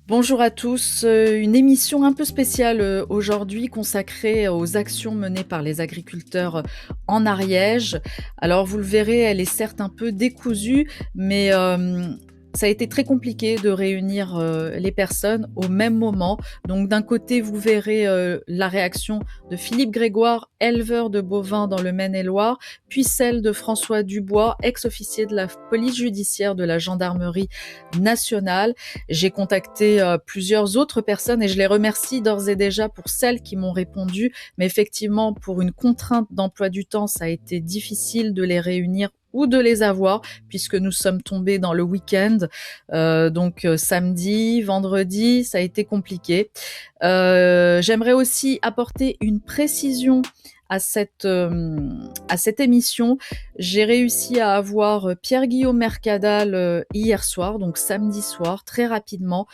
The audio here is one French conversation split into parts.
Bonjour à tous, une émission un peu spéciale, aujourd'hui consacrée aux actions menées par les agriculteurs, en Ariège. Alors vous le verrez, elle est certes un peu décousue, mais ça a été très compliqué de réunir, les personnes au même moment. Donc d'un côté, vous verrez, la réaction de Philippe Grégoire, éleveur de bovins dans le Maine-et-Loire, puis celle de François Dubois, ex-officier de la police judiciaire de la gendarmerie nationale. J'ai contacté plusieurs autres personnes et je les remercie d'ores et déjà pour celles qui m'ont répondu. Mais effectivement, pour une contrainte d'emploi du temps, ça a été difficile de les réunir ou de les avoir, puisque nous sommes tombés dans le week-end. Donc samedi, vendredi, ça a été compliqué. J'aimerais aussi apporter une précision à cette émission. J'ai réussi à avoir Pierre-Guillaume Mercadal hier soir, donc samedi soir, très rapidement.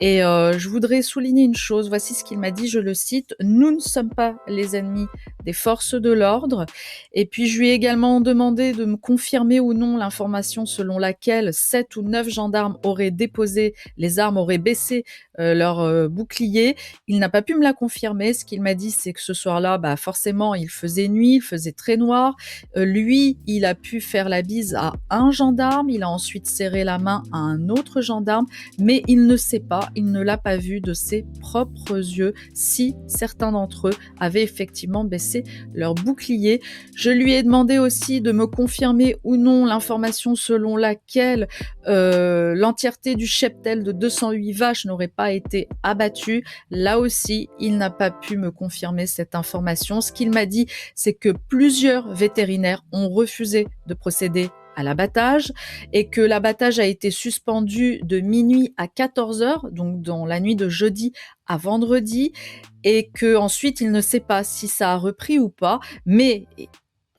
Et je voudrais souligner une chose. Voici ce qu'il m'a dit, je le cite: «Nous ne sommes pas les ennemis des forces de l'ordre». Et puis je lui ai également demandé de me confirmer ou non l'information selon laquelle 7 ou 9 gendarmes auraient déposé les armes, auraient baissé leur bouclier. Il n'a pas pu me la confirmer. Ce qu'il m'a dit, c'est que ce soir-là, forcément, il faisait nuit, il faisait très noir. Lui, il a pu faire la bise à un gendarme, il a ensuite serré la main à un autre gendarme, mais il ne sait pas, il ne l'a pas vu de ses propres yeux si certains d'entre eux avaient effectivement baissé leur bouclier. Je lui ai demandé aussi de me confirmer ou non l'information selon laquelle l'entièreté du cheptel de 208 vaches n'aurait pas été abattue. Là aussi, il n'a pas pu me confirmer cette information. Ce qu'il m'a dit, c'est que plusieurs vétérinaires ont refusé de procéder à l'abattage et que l'abattage a été suspendu de minuit à 14h, donc dans la nuit de jeudi à vendredi, et que ensuite il ne sait pas si ça a repris ou pas, mais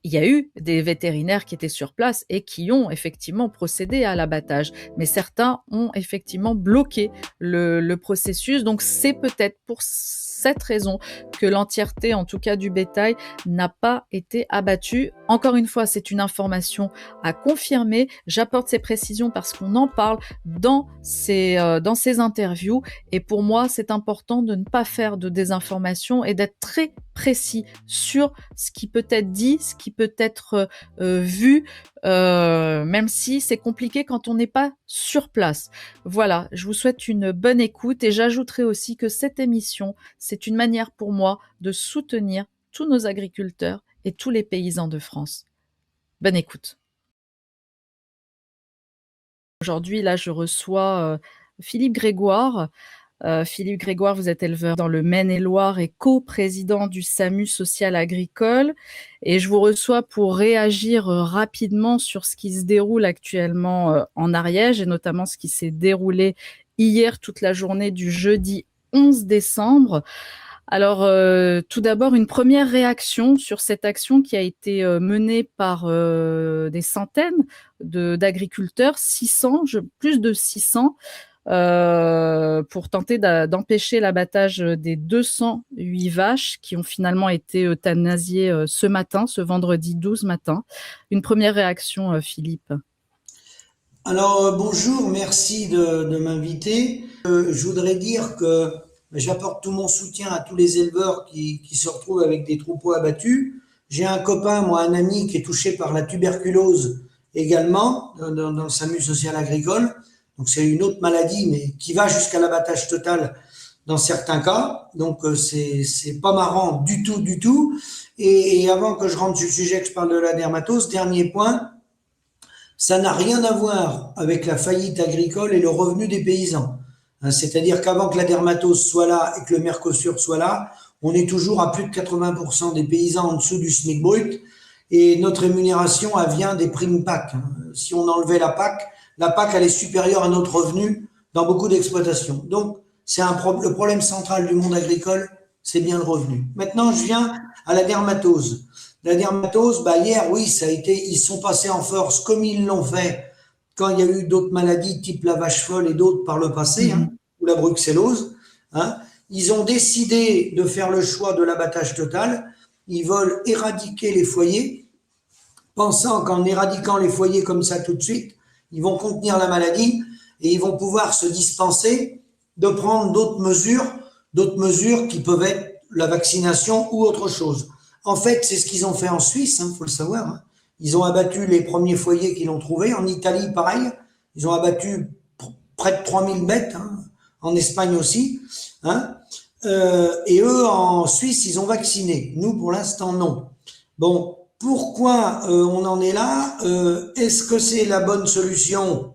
il y a eu des vétérinaires qui étaient sur place et qui ont effectivement procédé à l'abattage, mais certains ont effectivement bloqué le processus. Donc c'est peut-être pour cette raison que l'entièreté, en tout cas du bétail, n'a pas été abattue. Encore une fois, c'est une information à confirmer. J'apporte ces précisions parce qu'on en parle dans ces interviews. Et pour moi, c'est important de ne pas faire de désinformation et d'être très précis sur ce qui peut être dit, ce qui peut être vu, même si c'est compliqué quand on n'est pas sur place. Voilà, je vous souhaite une bonne écoute et j'ajouterai aussi que cette émission, c'est une manière pour moi de soutenir tous nos agriculteurs et tous les paysans de France. Bonne écoute. Aujourd'hui, là, je reçois Philippe Grégoire. Philippe Grégoire, vous êtes éleveur dans le Maine-et-Loire et coprésident du SAMU social agricole. Et je vous reçois pour réagir rapidement sur ce qui se déroule actuellement en Ariège et notamment ce qui s'est déroulé hier toute la journée du jeudi 11 décembre. Alors, tout d'abord, une première réaction sur cette action qui a été menée par des centaines d'agriculteurs, 600, plus de 600, pour tenter d'empêcher l'abattage des 208 vaches qui ont finalement été euthanasiées ce matin, ce vendredi 12 matin. Une première réaction, Philippe. Alors, bonjour, merci de m'inviter. Je voudrais dire que j'apporte tout mon soutien à tous les éleveurs qui se retrouvent avec des troupeaux abattus. J'ai un copain, moi, un ami qui est touché par la tuberculose également dans le SAMU social agricole. Donc, c'est une autre maladie, mais qui va jusqu'à l'abattage total dans certains cas. Donc, c'est pas marrant du tout, du tout. Et avant que je rentre sur le sujet, que je parle de la dermatose, dernier point. Ça n'a rien à voir avec la faillite agricole et le revenu des paysans. C'est-à-dire qu'avant que la dermatose soit là et que le Mercosur soit là, on est toujours à plus de 80% des paysans en dessous du SMIC brut et notre rémunération, elle vient des primes PAC. Si on enlevait la PAC, elle est supérieure à notre revenu dans beaucoup d'exploitations. Donc, le problème central du monde agricole, c'est bien le revenu. Maintenant, je viens à la dermatose. La dermatose, hier, oui, ça a été, ils sont passés en force comme ils l'ont fait quand il y a eu d'autres maladies type la vache folle et d'autres par le passé, Mhm. ou la bruxellose. Hein. Ils ont décidé de faire le choix de l'abattage total. Ils veulent éradiquer les foyers, pensant qu'en éradiquant les foyers comme ça tout de suite, ils vont contenir la maladie et ils vont pouvoir se dispenser de prendre d'autres mesures qui peuvent être la vaccination ou autre chose. En fait, c'est ce qu'ils ont fait en Suisse, il faut le savoir. Hein. Ils ont abattu les premiers foyers qu'ils ont trouvés. En Italie, pareil. Ils ont abattu près de 3000 bêtes. Hein. En Espagne aussi. Hein. Et eux, en Suisse, ils ont vacciné. Nous, pour l'instant, non. Bon, pourquoi on en est là? Est-ce que c'est la bonne solution?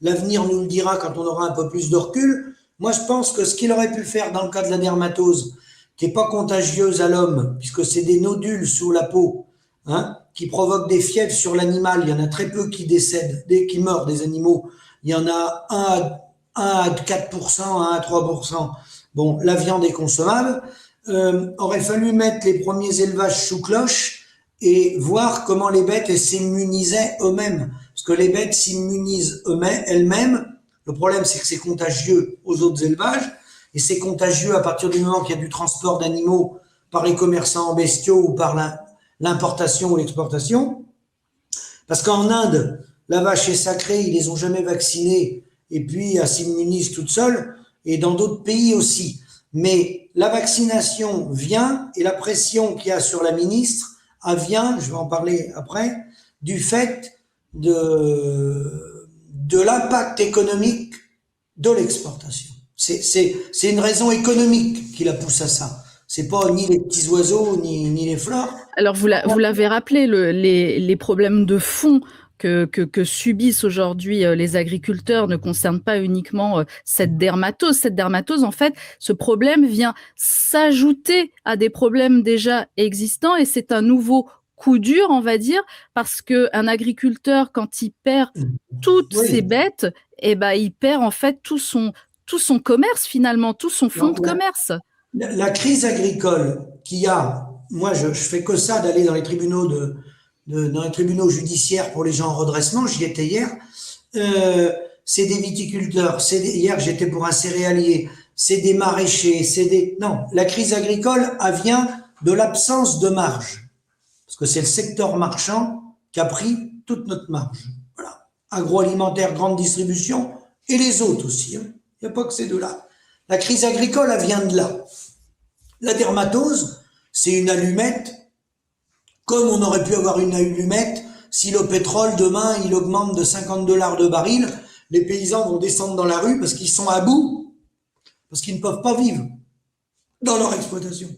L'avenir nous le dira quand on aura un peu plus de recul. Moi, je pense que ce qu'il aurait pu faire dans le cas de la dermatose, qui n'est pas contagieuse à l'homme, puisque c'est des nodules sous la peau, hein, qui provoquent des fièvres sur l'animal. Il y en a très peu qui décèdent, qui meurent des animaux. Il y en a 1 à 4%, 1 à 3%. Bon, la viande est consommable. Aurait fallu mettre les premiers élevages sous cloche et voir comment les bêtes s'immunisaient eux-mêmes. Parce que les bêtes s'immunisent elles-mêmes. Le problème, c'est que c'est contagieux aux autres élevages. Et c'est contagieux à partir du moment qu'il y a du transport d'animaux par les commerçants en bestiaux ou par l'importation ou l'exportation. Parce qu'en Inde, la vache est sacrée, ils les ont jamais vaccinée et puis elle s'immunise toute seule, et dans d'autres pays aussi. Mais la vaccination vient, et la pression qu'il y a sur la ministre, elle vient, je vais en parler après, du fait de l'impact économique de l'exportation. C'est une raison économique qui la pousse à ça. C'est pas ni les petits oiseaux, ni les fleurs. Alors vous l'avez rappelé, les problèmes de fond que subissent aujourd'hui les agriculteurs ne concernent pas uniquement cette dermatose. Cette dermatose, en fait, ce problème vient s'ajouter à des problèmes déjà existants, et c'est un nouveau coup dur, on va dire, parce qu'un agriculteur, quand il perd toutes ses Oui. bêtes, eh ben, il perd en fait tout son commerce finalement, tout son fonds Non, de commerce. la crise agricole qu'il y a, moi je fais que ça d'aller dans les tribunaux dans les tribunaux judiciaires pour les gens en redressement, j'y étais hier. C'est des viticulteurs, hier j'étais pour un céréalier, c'est des maraîchers, non, la crise agricole, elle vient de l'absence de marge, parce que c'est le secteur marchand qui a pris toute notre marge. Voilà, agroalimentaire, grande distribution et les autres aussi. Hein. Il n'y a pas que ces deux-là. La crise agricole, elle vient de là. La dermatose, c'est une allumette, comme on aurait pu avoir une allumette si le pétrole demain il augmente de 50 $ de baril, les paysans vont descendre dans la rue parce qu'ils sont à bout, parce qu'ils ne peuvent pas vivre dans leur exploitation.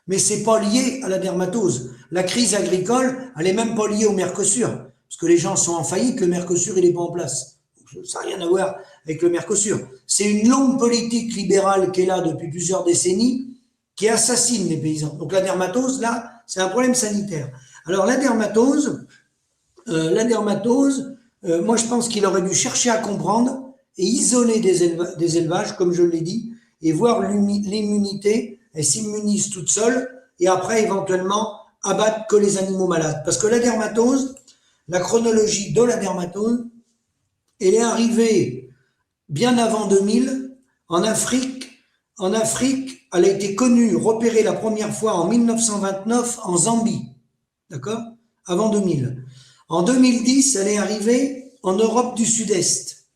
Mais c'est pas lié à la dermatose. La crise agricole, elle est même pas liée au Mercosur, parce que les gens sont en faillite, le Mercosur il est pas en place. Ça n'a rien à voir avec le Mercosur. C'est une longue politique libérale qui est là depuis plusieurs décennies, qui assassine les paysans. Donc la dermatose, là, c'est un problème sanitaire. Alors la dermatose, moi je pense qu'il aurait dû chercher à comprendre et isoler des élevages, comme je l'ai dit, et voir l'immunité, elle s'immunise toute seule, et après éventuellement abattre que les animaux malades. Parce que la dermatose, la chronologie de la dermatose, elle est arrivée bien avant 2000 en Afrique. En Afrique, elle a été connue, repérée la première fois en 1929 en Zambie, d'accord? Avant 2000. En 2010, elle est arrivée en Europe du Sud-Est.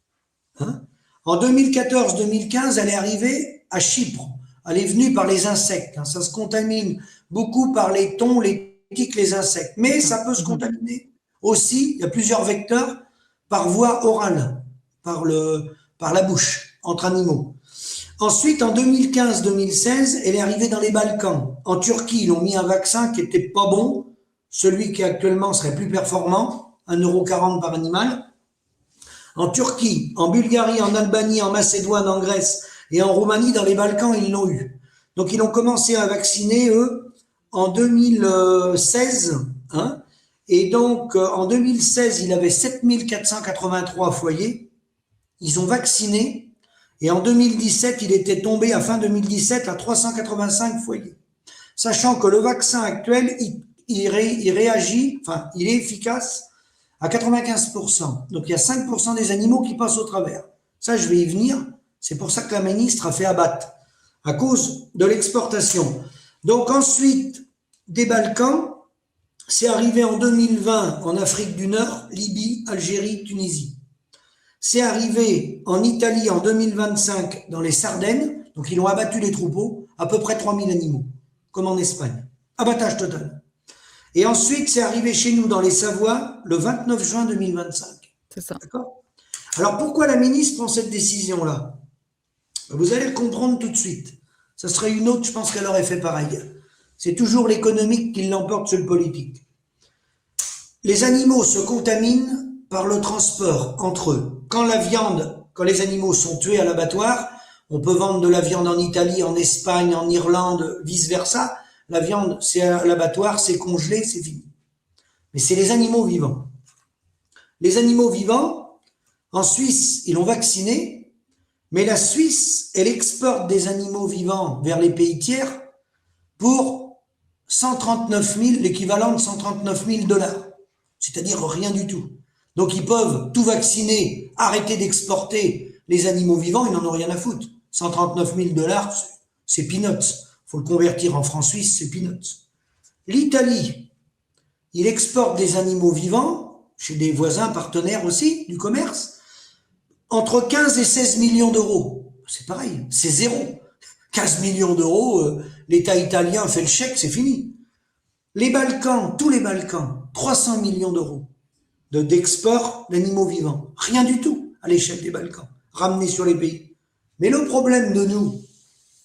Hein? En 2014-2015, elle est arrivée à Chypre. Elle est venue par les insectes. Hein. Ça se contamine beaucoup par les thons, les tiques, les insectes. Mais ça peut se contaminer aussi, il y a plusieurs vecteurs, par voie orale, par la bouche, entre animaux. Ensuite, en 2015-2016, elle est arrivée dans les Balkans. En Turquie, ils ont mis un vaccin qui était pas bon. Celui qui actuellement serait plus performant, 1,40 € par animal. En Turquie, en Bulgarie, en Albanie, en Macédoine, en Grèce et en Roumanie, dans les Balkans, ils l'ont eu. Donc, ils ont commencé à vacciner, eux, en 2016. Hein, et donc, en 2016, il avait 7483 foyers. Ils ont vacciné. Et en 2017, il était tombé à fin 2017 à 385 foyers. Sachant que le vaccin actuel, il réagit, enfin, il est efficace à 95%. Donc, il y a 5% des animaux qui passent au travers. Ça, je vais y venir. C'est pour ça que la ministre a fait abattre, à cause de l'exportation. Donc, ensuite, des Balkans, c'est arrivé en 2020 en Afrique du Nord, Libye, Algérie, Tunisie. C'est arrivé en Italie en 2025 dans les Sardennes, donc ils ont abattu les troupeaux, à peu près 3000 animaux, comme en Espagne. Abattage total. Et ensuite, c'est arrivé chez nous dans les Savoies le 29 juin 2025. C'est ça. D'accord? Alors pourquoi la ministre prend cette décision-là? Vous allez le comprendre tout de suite. Ça serait une autre, je pense qu'elle aurait fait pareil. C'est toujours l'économique qui l'emporte sur le politique. Les animaux se contaminent par le transport entre eux. Quand les animaux sont tués à l'abattoir, on peut vendre de la viande en Italie, en Espagne, en Irlande, vice-versa. La viande, c'est à l'abattoir, c'est congelé, c'est fini. Mais c'est les animaux vivants. Les animaux vivants, en Suisse, ils l'ont vacciné, mais la Suisse, elle exporte des animaux vivants vers les pays tiers pour 139 000, l'équivalent de 139 000 $. C'est-à-dire rien du tout. Donc ils peuvent tout vacciner, arrêter d'exporter les animaux vivants, ils n'en ont rien à foutre. 139 000 $, c'est peanuts. Faut le convertir en francs suisses, c'est peanuts. L'Italie, il exporte des animaux vivants, chez des voisins partenaires aussi, du commerce, entre 15 et 16 millions d'euros. C'est pareil, c'est zéro. 15 millions d'euros, l'État italien fait le chèque, c'est fini. Les Balkans, tous les Balkans, 300 millions d'euros d'export d'animaux vivants. Rien du tout à l'échelle des Balkans, ramenés sur les pays. Mais le problème de nous,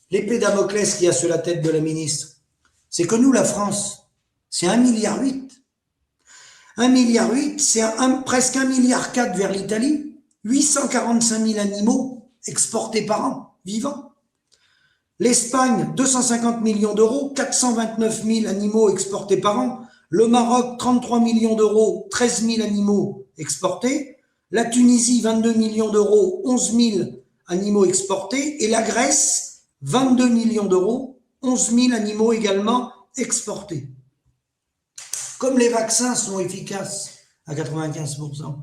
l'épée Damoclès qui a sur la tête de la ministre, c'est que nous, la France, c'est 1,8 milliard. 1,8 milliard, c'est presque 1,4 milliard vers l'Italie, 845 000 animaux exportés par an, vivants. L'Espagne, 250 millions d'euros, 429 000 animaux exportés par an. Le Maroc, 33 millions d'euros, 13 000 animaux exportés. La Tunisie, 22 millions d'euros, 11 000 animaux exportés. Et la Grèce, 22 millions d'euros, 11 000 animaux également exportés. Comme les vaccins sont efficaces à 95%,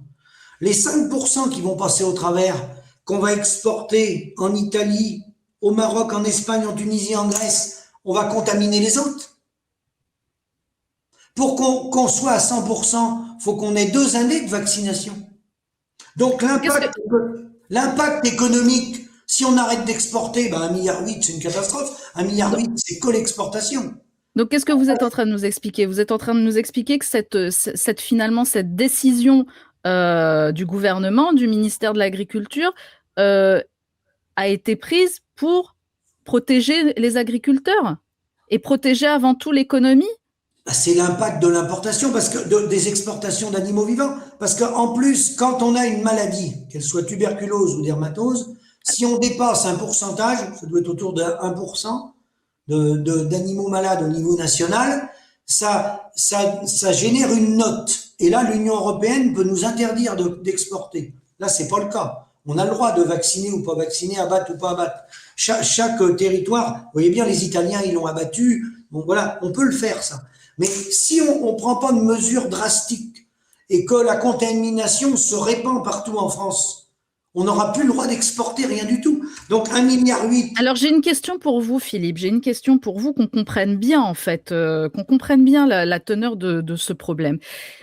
les 5% qui vont passer au travers, qu'on va exporter en Italie, au Maroc, en Espagne, en Tunisie, en Grèce, on va contaminer les autres. Pour qu'on soit à 100%, il faut qu'on ait 2 années de vaccination. Donc l'impact économique, si on arrête d'exporter, 1,8 milliard, c'est une catastrophe. 1,8 milliard, c'est que l'exportation. Donc, qu'est-ce que vous êtes en train de nous expliquer? Vous êtes en train de nous expliquer que finalement, cette décision du gouvernement, du ministère de l'Agriculture, a été prise pour protéger les agriculteurs et protéger avant tout l'économie? C'est l'impact de l'importation, parce que des exportations d'animaux vivants. Parce qu'en plus, quand on a une maladie, qu'elle soit tuberculose ou dermatose, si on dépasse un pourcentage, ça doit être autour de 1% d'animaux malades au niveau national, ça génère une note. Et là, l'Union européenne peut nous interdire d'exporter. Là, c'est pas le cas. On a le droit de vacciner ou pas vacciner, abattre ou pas abattre. Chaque territoire, vous voyez bien, les Italiens, ils l'ont abattu. Bon, voilà, on peut le faire, ça. Mais si on ne prend pas de mesures drastiques et que la contamination se répand partout en France, on n'aura plus le droit d'exporter rien du tout. Donc 1,8 milliard. Alors j'ai une question pour vous, Philippe. J'ai une question pour vous, qu'on comprenne bien en fait, qu'on comprenne bien la teneur de ce problème.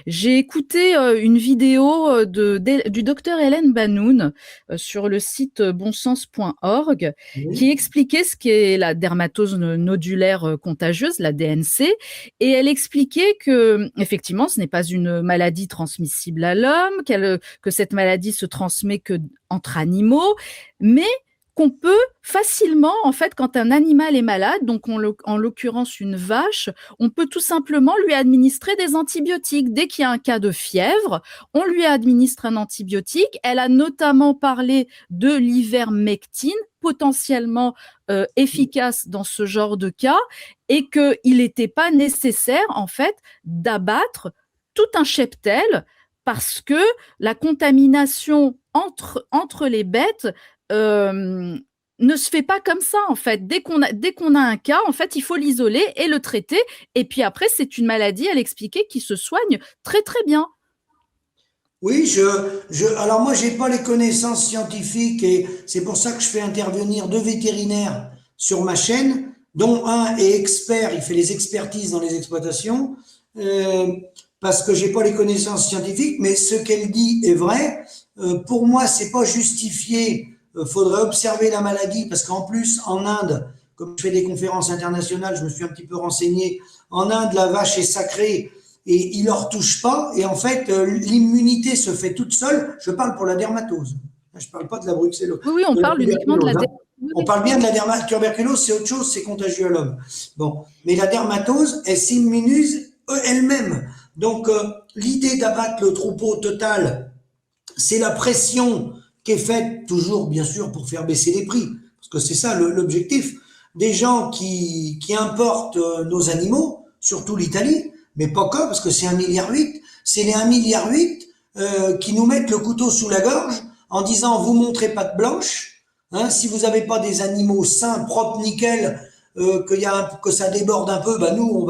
J'ai écouté une vidéo du docteur Hélène Banoun sur le site bonsens.org, Oui. qui expliquait ce qu'est la dermatose nodulaire contagieuse, la DNC, et elle expliquait que effectivement ce n'est pas une maladie transmissible à l'homme, que cette maladie se transmet que entre animaux, mais qu'on peut facilement, en fait, quand un animal est malade, donc en l'occurrence une vache, on peut tout simplement lui administrer des antibiotiques. Dès qu'il y a un cas de fièvre, on lui administre un antibiotique. Elle a notamment parlé de l'ivermectine, potentiellement efficace dans ce genre de cas, et qu'il n'était pas nécessaire, en fait, d'abattre tout un cheptel, parce que la contamination entre les bêtes ne se fait pas comme ça, en fait. Dès qu'on a un cas, en fait, il faut l'isoler et le traiter. Et puis après, c'est une maladie, elle expliquait, qui se soigne très, très bien. Oui, alors moi, j'ai pas les connaissances scientifiques et c'est pour ça que je fais intervenir 2 vétérinaires sur ma chaîne, dont un est expert, il fait les expertises dans les exploitations, parce que j'ai pas les connaissances scientifiques, mais ce qu'elle dit est vrai. Pour moi, c'est pas justifié. Faudrait observer la maladie parce qu'en plus, en Inde, comme je fais des conférences internationales, je me suis un petit peu renseigné. En Inde, la vache est sacrée et ils leur touchent pas. Et en fait, l'immunité se fait toute seule. Je parle pour la dermatose. Je parle pas de la bruxellose, Oui, oui, on de la parle uniquement de la tuberculose. Hein. oui, On oui. parle bien de la tuberculose, c'est autre chose, c'est contagieux à l'homme. Bon, mais la dermatose, elle s'immunise elle-même. Donc, l'idée d'abattre le troupeau total, c'est la pression qui est faite toujours, bien sûr, pour faire baisser les prix. Parce que c'est ça l'objectif. Des gens qui importent nos animaux, surtout l'Italie, mais pas que, parce que c'est 1,8 milliard. C'est les 1,8 milliard qui nous mettent le couteau sous la gorge en disant vous montrez patte blanche, hein, si vous n'avez pas des animaux sains, propres, nickel, que ça déborde un peu, bah nous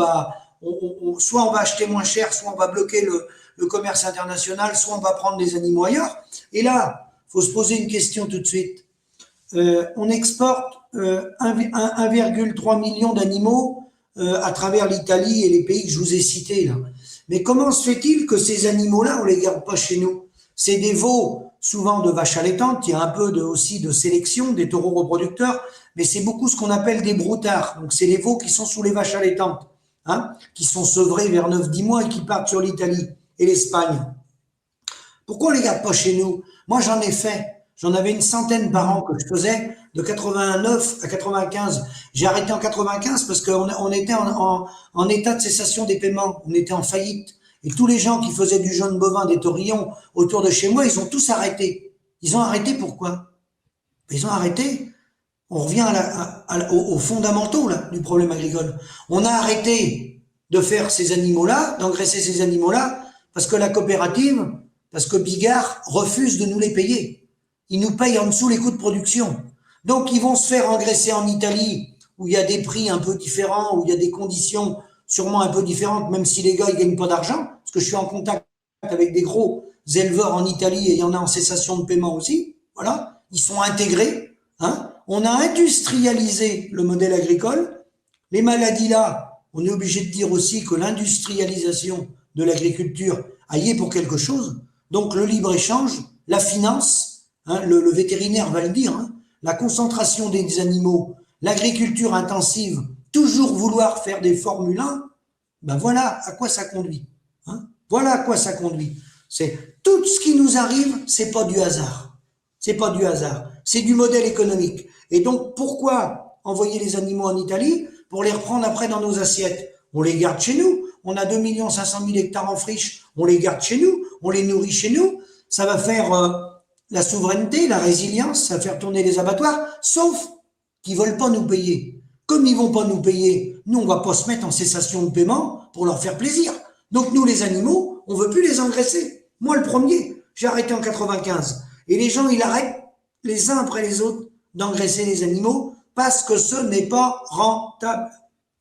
soit on va acheter moins cher, soit on va bloquer le commerce international, soit on va prendre des animaux ailleurs. Et là, il faut se poser une question tout de suite. On exporte 1,3 million d'animaux à travers l'Italie et les pays que je vous ai cités là. Mais comment se fait-il que ces animaux-là, on les garde pas chez nous? C'est des veaux, souvent de vaches allaitantes, il y a un peu aussi de sélection, des taureaux reproducteurs, mais c'est beaucoup ce qu'on appelle des broutards. Donc c'est les veaux qui sont sous les vaches allaitantes, hein, qui sont sevrés vers 9-10 mois et qui partent sur l'Italie et l'Espagne. Pourquoi on les garde pas chez nous? Moi, j'en ai fait. J'en avais une centaine par an que je faisais, de 89 à 95. J'ai arrêté en 95 parce qu'on était en état de cessation des paiements. On était en faillite. Et tous les gens qui faisaient du jaune bovin, des taurillons autour de chez moi, ils ont tous arrêté. Ils ont arrêté pourquoi? Ils ont arrêté. On revient aux fondamentaux là, du problème agricole. On a arrêté de faire ces animaux-là, d'engraisser ces animaux-là, parce que la coopérative, parce que Bigard refuse de nous les payer. Ils nous payent en dessous les coûts de production. Donc, ils vont se faire engraisser en Italie, où il y a des prix un peu différents, où il y a des conditions sûrement un peu différentes, même si les gars, ils gagnent pas d'argent, parce que je suis en contact avec des gros éleveurs en Italie, et il y en a en cessation de paiement aussi. Voilà. Ils sont intégrés, hein. On a industrialisé le modèle agricole. Les maladies là, on est obligé de dire aussi que l'industrialisation de l'agriculture a y est pour quelque chose. Donc le libre-échange, la finance, hein, le vétérinaire va le dire, hein, la concentration des animaux, l'agriculture intensive, toujours vouloir faire des Formule 1, ben voilà à quoi ça conduit. Hein. Voilà à quoi ça conduit. C'est tout ce qui nous arrive, c'est pas du hasard. C'est pas du hasard. C'est du modèle économique. Et donc, pourquoi envoyer les animaux en Italie pour les reprendre après dans nos assiettes? On les garde chez nous. On a 2 500 000 hectares en friche. On les garde chez nous. On les nourrit chez nous. Ça va faire la souveraineté, la résilience, ça va faire tourner les abattoirs, sauf qu'ils veulent pas nous payer. Comme ils vont pas nous payer, nous, on va pas se mettre en cessation de paiement pour leur faire plaisir. Donc, nous, les animaux, on veut plus les engraisser. Moi, le premier, j'ai arrêté en 95. Et les gens, ils arrêtent les uns après les autres d'engraisser les animaux parce que ce n'est pas rentable.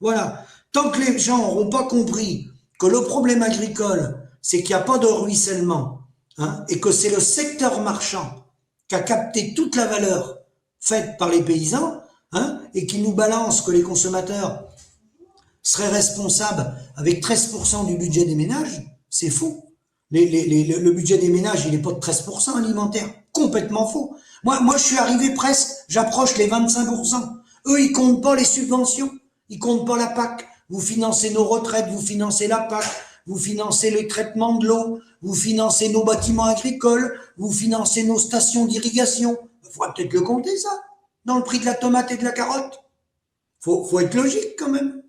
Voilà. Tant que les gens n'auront pas compris que le problème agricole, c'est qu'il n'y a pas de ruissellement, hein, et que c'est le secteur marchand qui a capté toute la valeur faite par les paysans, hein, et qui nous balance que les consommateurs seraient responsables avec 13% du budget des ménages, c'est faux. Le budget des ménages, il n'est pas de 13% alimentaire. Complètement faux. Moi, je suis arrivé presque, j'approche les 25%. Eux, ils comptent pas les subventions. Ils comptent pas la PAC. Vous financez nos retraites, vous financez la PAC, vous financez le traitement de l'eau, vous financez nos bâtiments agricoles, vous financez nos stations d'irrigation. Il faudra peut-être le compter, ça, dans le prix de la tomate et de la carotte. Faut être logique, quand même.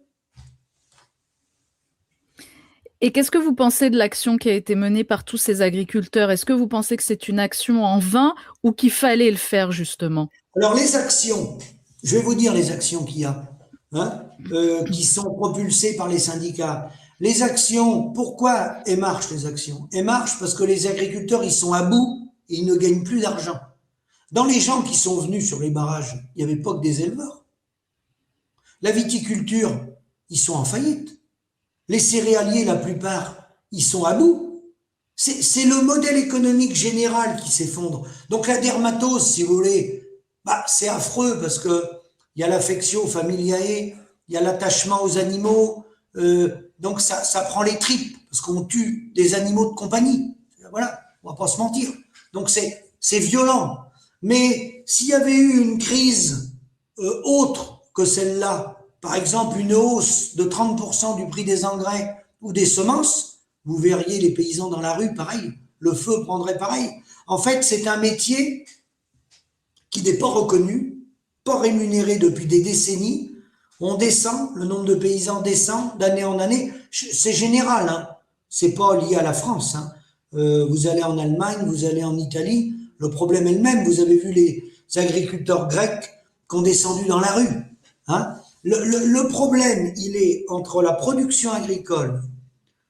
Et qu'est-ce que vous pensez de l'action qui a été menée par tous ces agriculteurs? Est-ce que vous pensez que c'est une action en vain ou qu'il fallait le faire justement? Alors, les actions, je vais vous dire les actions qu'il y a, hein, qui sont propulsées par les syndicats. Les actions, pourquoi elles marchent, les actions? Elles marchent parce que les agriculteurs, ils sont à bout et ils ne gagnent plus d'argent. Dans les gens qui sont venus sur les barrages, il n'y avait pas que des éleveurs. La viticulture, ils sont en faillite. Les céréaliers, la plupart, ils sont à bout. C'est le modèle économique général qui s'effondre. Donc la dermatose, si vous voulez, bah, c'est affreux parce que il y a l'affectio familiae, il y a l'attachement aux animaux, donc ça prend les tripes parce qu'on tue des animaux de compagnie. Voilà, on va pas se mentir. Donc c'est violent. Mais s'il y avait eu une crise autre que celle-là, par exemple une hausse de 30% du prix des engrais ou des semences, vous verriez les paysans dans la rue, pareil, le feu prendrait pareil. En fait, c'est un métier qui n'est pas reconnu, pas rémunéré depuis des décennies. On descend, le nombre de paysans descend d'année en année. C'est général, hein. C'est pas lié à la France, hein. Vous allez en Allemagne, vous allez en Italie, le problème est le même. Vous avez vu les agriculteurs grecs qui ont descendu dans la rue, hein. Le problème, il est entre la production agricole,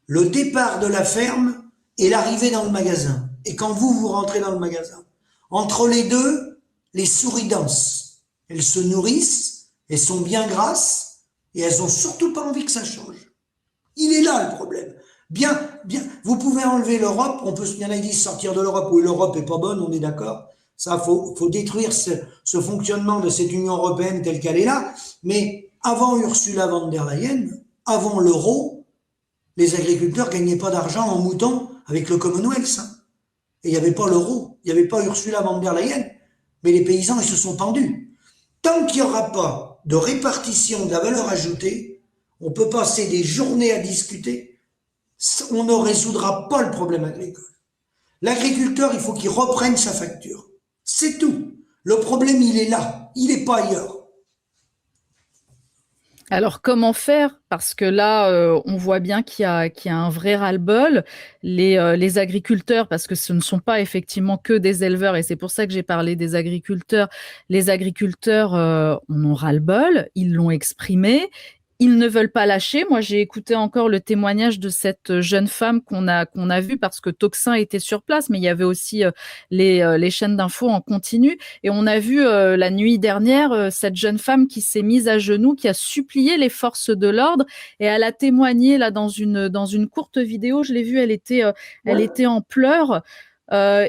le départ de la ferme et l'arrivée dans le magasin. Et quand vous rentrez dans le magasin, entre les deux, les souris dansent. Elles se nourrissent, elles sont bien grasses, et elles ont surtout pas envie que ça change. Il est là le problème. Bien, vous pouvez enlever l'Europe, il y en a qui disent sortir de l'Europe, oui, l'Europe est pas bonne, on est d'accord. Ça, faut détruire ce fonctionnement de cette Union européenne telle qu'elle est là. Mais avant Ursula von der Leyen, avant l'euro, les agriculteurs gagnaient pas d'argent en moutons avec le Commonwealth, hein. Et il n'y avait pas l'euro, il n'y avait pas Ursula von der Leyen, mais les paysans, ils se sont pendus. Tant qu'il n'y aura pas de répartition de la valeur ajoutée, on peut passer des journées à discuter, on ne résoudra pas le problème agricole. L'agriculteur, il faut qu'il reprenne sa facture. C'est tout. Le problème, il est là, il n'est pas ailleurs. Alors, comment faire? Parce que là, on voit bien qu'il y a un vrai ras-le-bol. Les agriculteurs, parce que ce ne sont pas effectivement que des éleveurs, et c'est pour ça que j'ai parlé des agriculteurs. Les agriculteurs en ont ras-le-bol, ils l'ont exprimé. Ils ne veulent pas lâcher. Moi, j'ai écouté encore le témoignage de cette jeune femme qu'on a vue parce que Toxin était sur place, mais il y avait aussi les chaînes d'infos en continu. Et on a vu la nuit dernière cette jeune femme qui s'est mise à genoux, qui a supplié les forces de l'ordre, et elle a témoigné là dans une courte vidéo. Je l'ai vue, elle était en pleurs. Euh,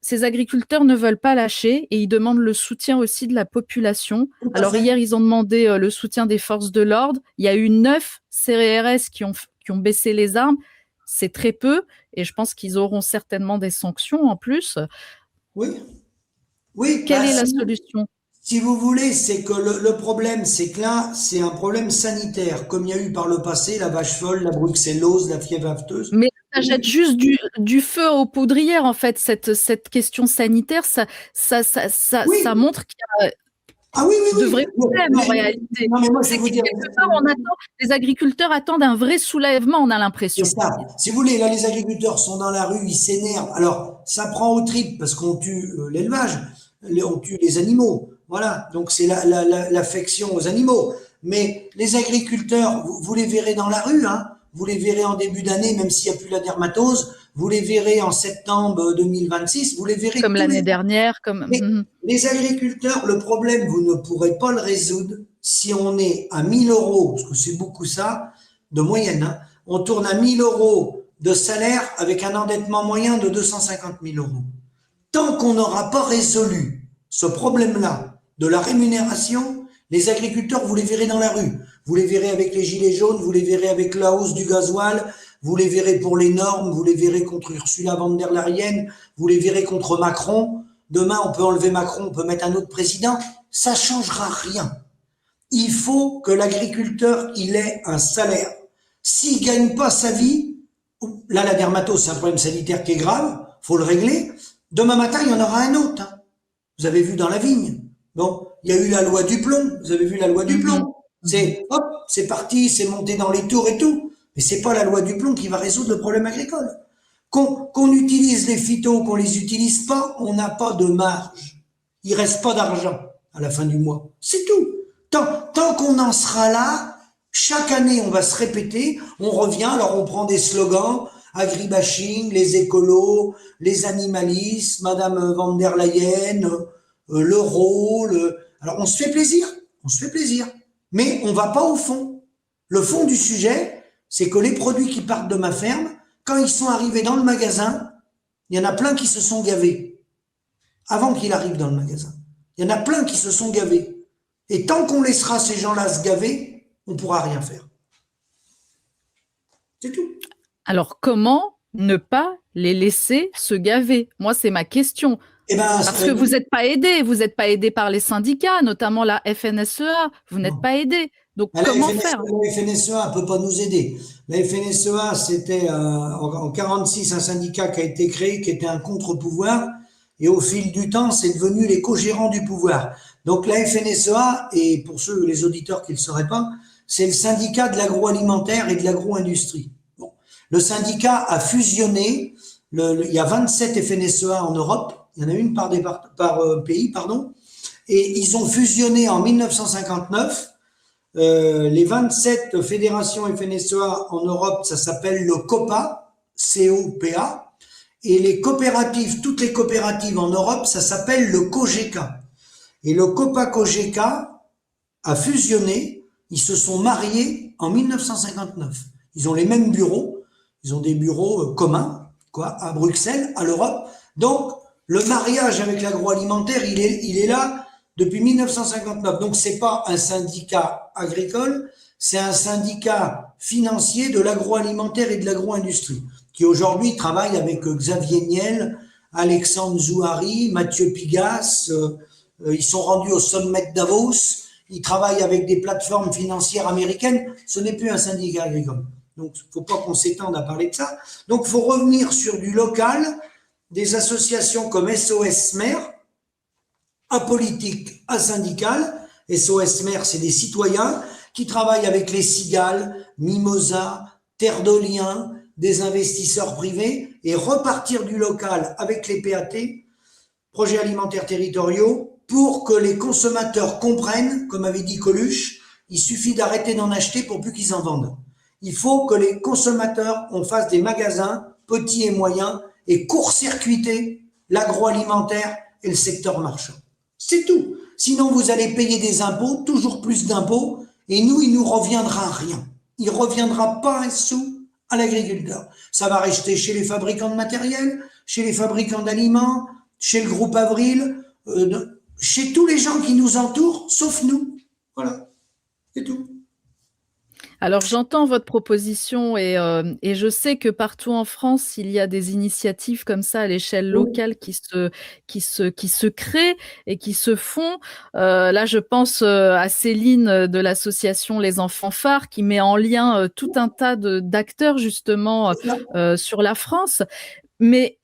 Ces agriculteurs ne veulent pas lâcher et ils demandent le soutien aussi de la population. Tout à Alors fait. hier, ils ont demandé le soutien des forces de l'ordre. Il y a eu 9 CRS qui ont baissé les armes. C'est très peu et je pense qu'ils auront certainement des sanctions en plus. Oui, oui, Quelle est la solution? si vous voulez, c'est que le problème, c'est que là, c'est un problème sanitaire, comme il y a eu par le passé, la vache folle, la bruxellose, la fièvre afteuse. Mais ça jette juste du feu aux poudrières, en fait, cette question sanitaire. Oui, Ça montre qu'il y a ah oui, oui, de oui. vrais problèmes en réalité. Non, mais moi, je vais C'est vous que dire quelque part, les agriculteurs attendent un vrai soulèvement, on a c'est l'impression. ça. Si vous voulez, là, les agriculteurs sont dans la rue, ils s'énervent. Alors, ça prend aux tripes parce qu'on tue l'élevage, on tue les animaux. Voilà. Donc, c'est l'affection aux animaux. Mais les agriculteurs, vous les verrez dans la rue, hein. Vous les verrez en début d'année, même s'il n'y a plus la dermatose. Vous les verrez en septembre 2026. Vous les verrez Comme tous l'année les ans. dernière, Mais comme… les agriculteurs, le problème, vous ne pourrez pas le résoudre si on est à 1000 euros, parce que c'est beaucoup ça, de moyenne, hein. On tourne à 1000 euros de salaire avec un endettement moyen de 250 000 euros. Tant qu'on n'aura pas résolu ce problème-là de la rémunération, les agriculteurs, vous les verrez dans la rue. Vous les verrez avec les gilets jaunes, vous les verrez avec la hausse du gasoil, vous les verrez pour les normes, vous les verrez contre Ursula von der Leyen, vous les verrez contre Macron. Demain, on peut enlever Macron, on peut mettre un autre président. Ça changera rien. Il faut que l'agriculteur, il ait un salaire. S'il gagne pas sa vie, là, la dermatose, c'est un problème sanitaire qui est grave, faut le régler. Demain matin, il y en aura un autre, hein. Vous avez vu dans la vigne. Bon, il y a eu la loi du plomb. Vous avez vu la loi du plomb. C'est, hop, c'est parti, c'est monté dans les tours et tout. Mais c'est pas la loi du plomb qui va résoudre le problème agricole. Qu'on utilise les phytos, qu'on les utilise pas, on n'a pas de marge. Il reste pas d'argent à la fin du mois. C'est tout. Tant qu'on en sera là, chaque année, on va se répéter, on revient, alors on prend des slogans, agribashing, les écolos, les animalistes, Madame van der Leyen, l'euro, alors on se fait plaisir, mais on va pas au fond. Le fond du sujet, c'est que les produits qui partent de ma ferme, quand ils sont arrivés dans le magasin, il y en a plein qui se sont gavés avant qu'il arrive dans le magasin. Il y en a plein qui se sont gavés. Et tant qu'on laissera ces gens-là se gaver, on ne pourra rien faire. C'est tout. Alors, comment ne pas les laisser se gaver? Moi, c'est ma question. Eh ben, Parce que vous n'êtes pas aidé par les syndicats, notamment la FNSEA, vous n'êtes non. pas aidé. Donc Ah, comment faire? La FNSEA ne peut pas nous aider. La FNSEA, c'était en 46 un syndicat qui a été créé, qui était un contre-pouvoir, et au fil du temps, c'est devenu les co-gérants du pouvoir. Donc la FNSEA, et pour ceux, les auditeurs qui ne le sauraient pas, c'est le syndicat de l'agroalimentaire et de l'agro-industrie. Bon. Le syndicat a fusionné, il y a 27 FNSEA en Europe, il y en a une par pays, pardon, et ils ont fusionné en 1959. Les 27 fédérations FNSEA en Europe, ça s'appelle le COPA, C-O-P-A, et les coopératives, toutes les coopératives en Europe, ça s'appelle le COGECA. Et le COPA-COGECA a fusionné, ils se sont mariés en 1959. Ils ont les mêmes bureaux, ils ont des bureaux communs, quoi, à Bruxelles, à l'Europe. Donc, le mariage avec l'agroalimentaire, il est là depuis 1959. Donc, c'est pas un syndicat agricole, c'est un syndicat financier de l'agroalimentaire et de l'agro-industrie, qui aujourd'hui travaille avec Xavier Niel, Alexandre Zouhari, Mathieu Pigas. Ils sont rendus au sommet de Davos. Ils travaillent avec des plateformes financières américaines. Ce n'est plus un syndicat agricole. Donc, il ne faut pas qu'on s'étende à parler de ça. Donc, il faut revenir sur du local, des associations comme SOS Mère, apolitique, asyndical. SOS Mère, c'est des citoyens qui travaillent avec les cigales, Mimosa, Terre de Liens, des investisseurs privés, et repartir du local avec les PAT, projets alimentaires territoriaux, pour que les consommateurs comprennent, comme avait dit Coluche, il suffit d'arrêter d'en acheter pour plus qu'ils en vendent. Il faut que les consommateurs, on fasse des magasins, petits et moyens, et court-circuiter l'agroalimentaire et le secteur marchand. C'est tout. Sinon, vous allez payer des impôts, toujours plus d'impôts, et nous, il nous reviendra rien. Il ne reviendra pas un sou à l'agriculteur. Ça va rester chez les fabricants de matériel, chez les fabricants d'aliments, chez le groupe Avril, chez tous les gens qui nous entourent, sauf nous. Voilà, c'est tout. Alors j'entends votre proposition et je sais que partout en France, il y a des initiatives comme ça à l'échelle locale qui se créent et qui se font. Là, je pense à Céline de l'association Les Enfants Phares qui met en lien tout un tas d'acteurs justement sur la France. Mais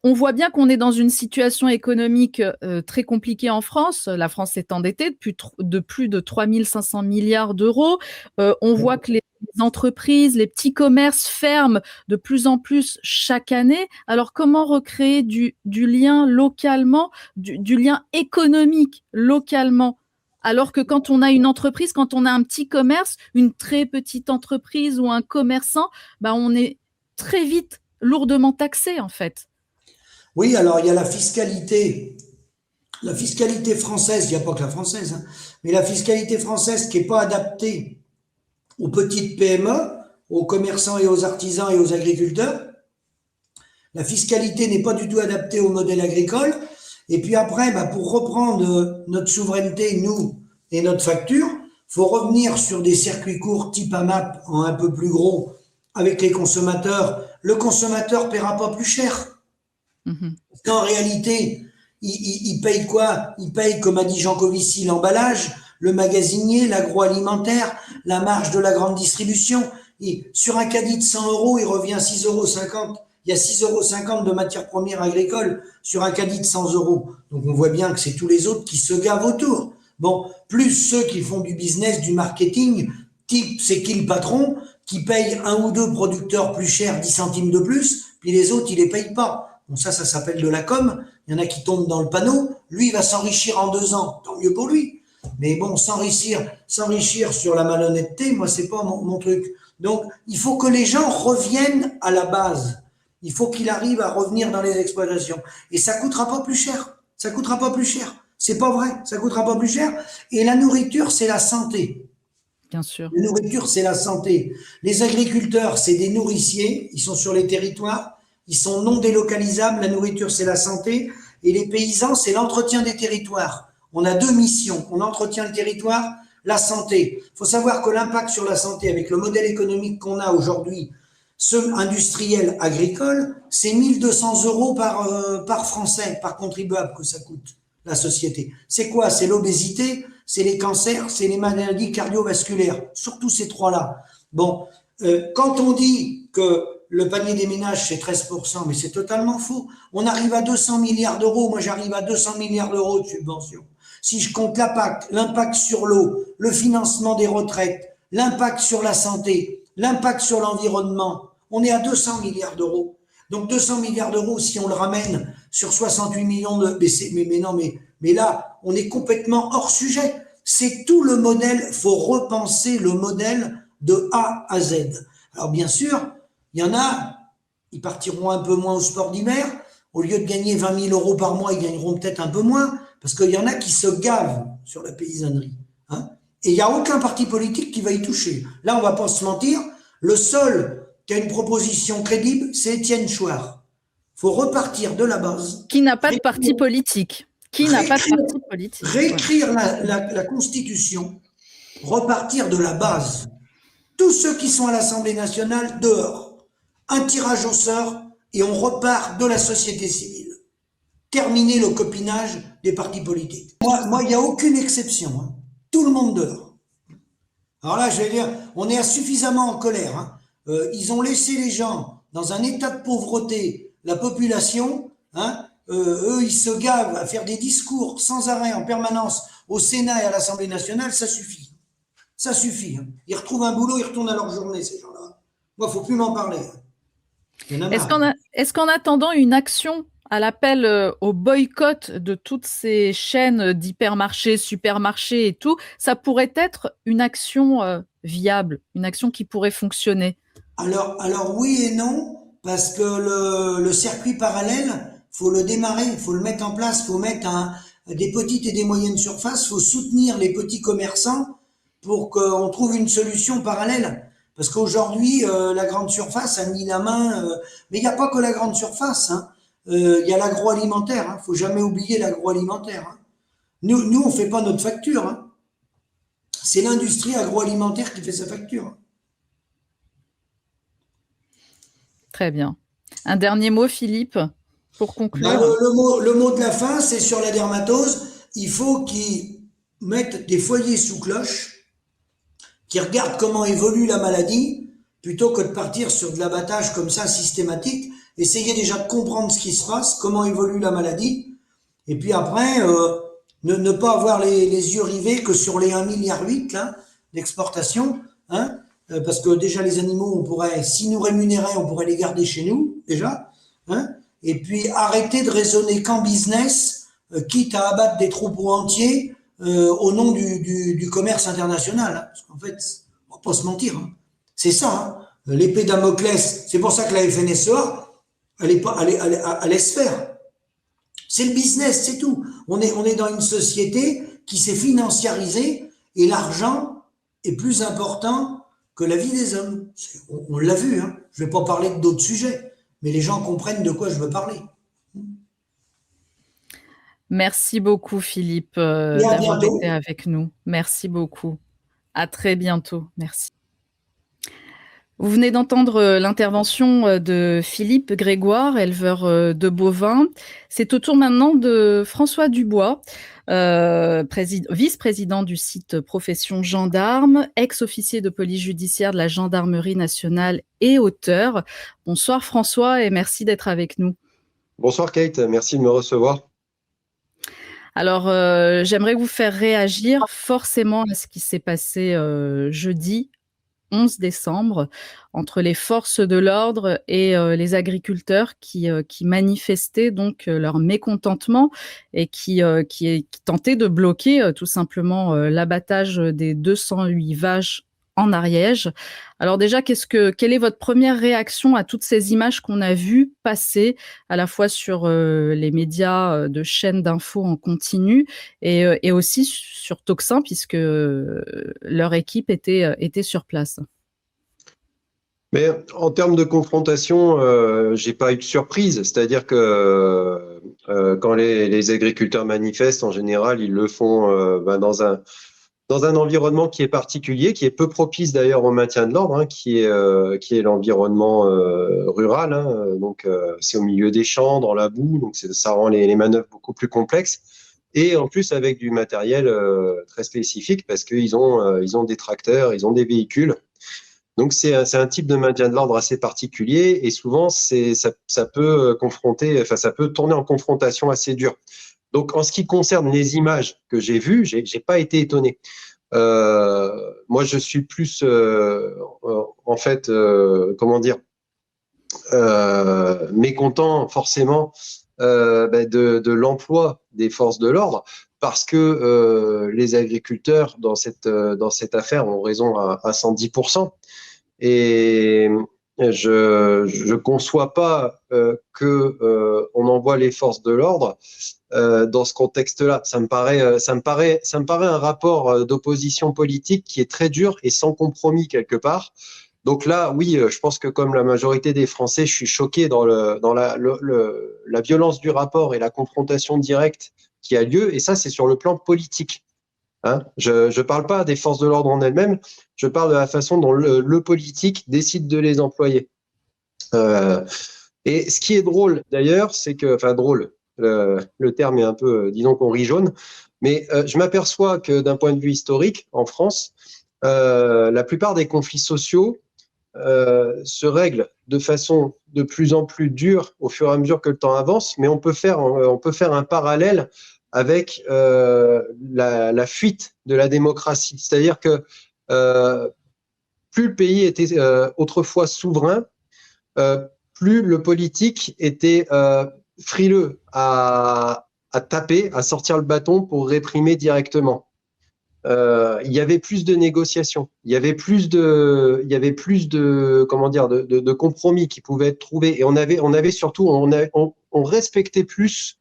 on voit bien qu'on est dans une situation économique très compliquée en France. La France est endettée de plus de 3 500 milliards d'euros. On voit que les entreprises, les petits commerces ferment de plus en plus chaque année. Alors comment recréer du lien localement, du lien économique localement? Alors que quand on a une entreprise, quand on a un petit commerce, une très petite entreprise ou un commerçant, bah on est très vite lourdement taxé en fait. Oui, alors il y a la fiscalité française, il n'y a pas que la française, hein, mais la fiscalité française qui n'est pas adaptée aux petites PME, aux commerçants et aux artisans et aux agriculteurs. La fiscalité n'est pas du tout adaptée au modèle agricole. Et puis après, bah, pour reprendre notre souveraineté, nous, et notre facture, il faut revenir sur des circuits courts type AMAP en un peu plus gros avec les consommateurs. Le consommateur ne paiera pas plus cher. Mmh. Parce qu'en réalité, il paye quoi? Il paye, comme a dit Jean Covici, l'emballage, le magasinier, l'agroalimentaire, la marge de la grande distribution. Et sur un caddie de 100 euros, il revient 6,50 €. Il y a 6,50 € de matières premières agricoles sur un caddie de 100 euros. Donc on voit bien que c'est tous les autres qui se gavent autour. Bon, plus ceux qui font du business, du marketing, type c'est qui le patron, qui paye un ou deux producteurs plus cher, 10 centimes de plus, puis les autres, ils les payent pas. Bon, ça s'appelle de la com. Il y en a qui tombent dans le panneau. Lui, il va s'enrichir en 2 ans. Tant mieux pour lui. Mais bon, s'enrichir sur la malhonnêteté, moi, c'est pas mon truc. Donc, il faut que les gens reviennent à la base. Il faut qu'il arrive à revenir dans les exploitations. Et ça coûtera pas plus cher. Ça coûtera pas plus cher. C'est pas vrai. Ça coûtera pas plus cher. Et la nourriture, c'est la santé. Bien sûr. La nourriture, c'est la santé. Les agriculteurs, c'est des nourriciers. Ils sont sur les territoires. Ils sont non délocalisables. La nourriture, c'est la santé. Et les paysans, c'est l'entretien des territoires. On a deux missions. On entretient le territoire, la santé. Il faut savoir que l'impact sur la santé, avec le modèle économique qu'on a aujourd'hui, Ceux industriels agricoles, c'est 1200 euros par Français, par contribuable que ça coûte, la société. C'est quoi? C'est l'obésité, c'est les cancers, c'est les maladies cardiovasculaires, surtout ces trois-là. Bon, quand on dit que le panier des ménages, c'est 13%, mais c'est totalement faux. On arrive à 200 milliards d'euros. Moi, j'arrive à 200 milliards d'euros de subventions. Si je compte l'impact sur l'eau, le financement des retraites, l'impact sur la santé, l'impact sur l'environnement, on est à 200 milliards d'euros. Donc 200 milliards d'euros, si on le ramène sur 68 millions de... Mais là, on est complètement hors sujet. C'est tout le modèle, il faut repenser le modèle de A à Z. Alors bien sûr, il y en a, ils partiront un peu moins au sport d'hiver. Au lieu de gagner 20 000 euros par mois, ils gagneront peut-être un peu moins, parce qu'il y en a qui se gavent sur la paysannerie. Hein. Et il n'y a aucun parti politique qui va y toucher. Là, on ne va pas se mentir, le seul qui a une proposition crédible, c'est Étienne Chouard. Il faut repartir de la base. Qui n'a pas de parti politique. Réécrire la Constitution, repartir de la base. Tous ceux qui sont à l'Assemblée nationale, dehors. Un tirage au sort et on repart de la société civile. Terminer le copinage des partis politiques. Moi, il n'y a aucune exception. Hein. Tout le monde dehors. Alors là, je vais dire, on est suffisamment en colère. Hein. Ils ont laissé les gens dans un état de pauvreté, la population. Hein, eux, ils se gavent à faire des discours sans arrêt en permanence au Sénat et à l'Assemblée nationale, ça suffit. Ça suffit. Hein. Ils retrouvent un boulot, ils retournent à leur journée, ces gens-là. Moi, il ne faut plus m'en parler. Est-ce qu'en attendant une action à l'appel au boycott de toutes ces chaînes d'hypermarchés, supermarchés et tout, ça pourrait être une action viable, une action qui pourrait fonctionner? Alors oui et non, parce que le circuit parallèle, faut le démarrer, il faut le mettre en place, faut mettre des petites et des moyennes surfaces, faut soutenir les petits commerçants pour qu'on trouve une solution parallèle. Parce qu'aujourd'hui, la grande surface a mis la main, mais il n'y a pas que la grande surface, hein. Il y a l'agroalimentaire, hein. Faut jamais oublier l'agroalimentaire. Hein. Nous, on fait pas notre facture. Hein. C'est l'industrie agroalimentaire qui fait sa facture. Très bien. Un dernier mot, Philippe, pour conclure. Le mot de la fin, c'est sur la dermatose. Il faut qu'ils mettent des foyers sous cloche, qui regardent comment évolue la maladie, plutôt que de partir sur de l'abattage comme ça systématique. Essayez déjà de comprendre ce qui se passe, comment évolue la maladie, et puis après, ne pas avoir les yeux rivés que sur les 1,8 milliard d'exportation, hein, parce que déjà les animaux, on pourrait, si nous rémunéraient, on pourrait les garder chez nous, déjà, hein, et puis arrêter de raisonner qu'en business, quitte à abattre des troupeaux entiers au nom du commerce international, hein, parce qu'en fait, on va pas se mentir, hein, c'est ça, hein, l'épée Damoclès, c'est pour ça que la FNSEA, elle laisse faire. C'est le business, c'est tout. On est dans une société qui s'est financiarisée et l'argent est plus important que la vie des hommes. On l'a vu, hein. Je vais pas parler d'autres sujets, mais les gens comprennent de quoi je veux parler. Merci beaucoup, Philippe, d'avoir été avec nous. Merci beaucoup. À très bientôt. Merci. Vous venez d'entendre l'intervention de Philippe Grégoire, éleveur de bovins. C'est au tour maintenant de François Dubois, vice-président du site Profession Gendarme, ex-officier de police judiciaire de la Gendarmerie nationale et auteur. Bonsoir François et merci d'être avec nous. Bonsoir Kate, merci de me recevoir. Alors, j'aimerais vous faire réagir forcément à ce qui s'est passé jeudi 11 décembre, entre les forces de l'ordre et les agriculteurs qui manifestaient donc leur mécontentement et qui tentaient de bloquer tout simplement l'abattage des 208 vaches en Ariège. Alors déjà, quelle est votre première réaction à toutes ces images qu'on a vues passer à la fois sur les médias de chaînes d'infos en continu et aussi sur Tocsin, puisque leur équipe était sur place? Mais en termes de confrontation, j'ai pas eu de surprise. C'est-à-dire que quand les agriculteurs manifestent, en général, ils le font dans dans un environnement qui est particulier, qui est peu propice d'ailleurs au maintien de l'ordre, hein, qui est l'environnement rural. Hein, donc, c'est au milieu des champs, dans la boue, donc ça rend les manœuvres beaucoup plus complexes. Et en plus avec du matériel très spécifique parce qu'ils ont des tracteurs, ils ont des véhicules. Donc c'est un type de maintien de l'ordre assez particulier et souvent ça peut ça peut tourner en confrontation assez dure. Donc en ce qui concerne les images que j'ai vues, j'ai pas été étonné. Moi je suis plus en fait comment dire mécontent forcément de l'emploi des forces de l'ordre parce que les agriculteurs dans cette affaire ont raison à 110%. Et je conçois pas on envoie les forces de l'ordre dans ce contexte-là. Ça me paraît un rapport d'opposition politique qui est très dur et sans compromis quelque part. Donc là, oui, je pense que comme la majorité des Français, je suis choqué dans la violence du rapport et la confrontation directe qui a lieu. Et ça, c'est sur le plan politique. Hein, je parle pas des forces de l'ordre en elles-mêmes, je parle de la façon dont le politique décide de les employer. Et ce qui est drôle d'ailleurs, c'est que, enfin drôle, le terme est un peu, disons qu'on rit jaune, mais je m'aperçois que d'un point de vue historique, en France, la plupart des conflits sociaux se règlent de façon de plus en plus dure au fur et à mesure que le temps avance, mais on peut faire un parallèle avec la fuite de la démocratie. C'est-à-dire que plus le pays était autrefois souverain, plus le politique était frileux à taper, à sortir le bâton pour réprimer directement. Il y avait plus de négociations, il y avait plus de comment dire de compromis qui pouvaient être trouvés et on avait surtout on respectait plus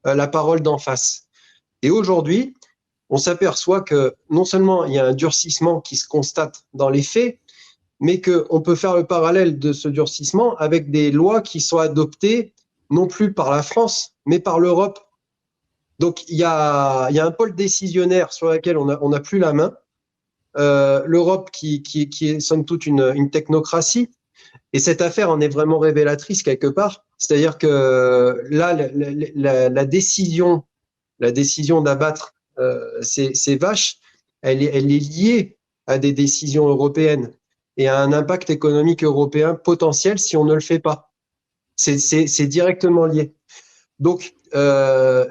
la parole d'en face. Et aujourd'hui, on s'aperçoit que non seulement il y a un durcissement qui se constate dans les faits, mais qu'on peut faire le parallèle de ce durcissement avec des lois qui sont adoptées non plus par la France, mais par l'Europe. Donc il y a un pôle décisionnaire sur lequel on n'a plus la main. L'Europe qui est somme toute une technocratie. Et cette affaire en est vraiment révélatrice quelque part. C'est-à-dire que là, la décision d'abattre ces vaches, elle est liée à des décisions européennes et à un impact économique européen potentiel si on ne le fait pas. C'est directement lié. Donc,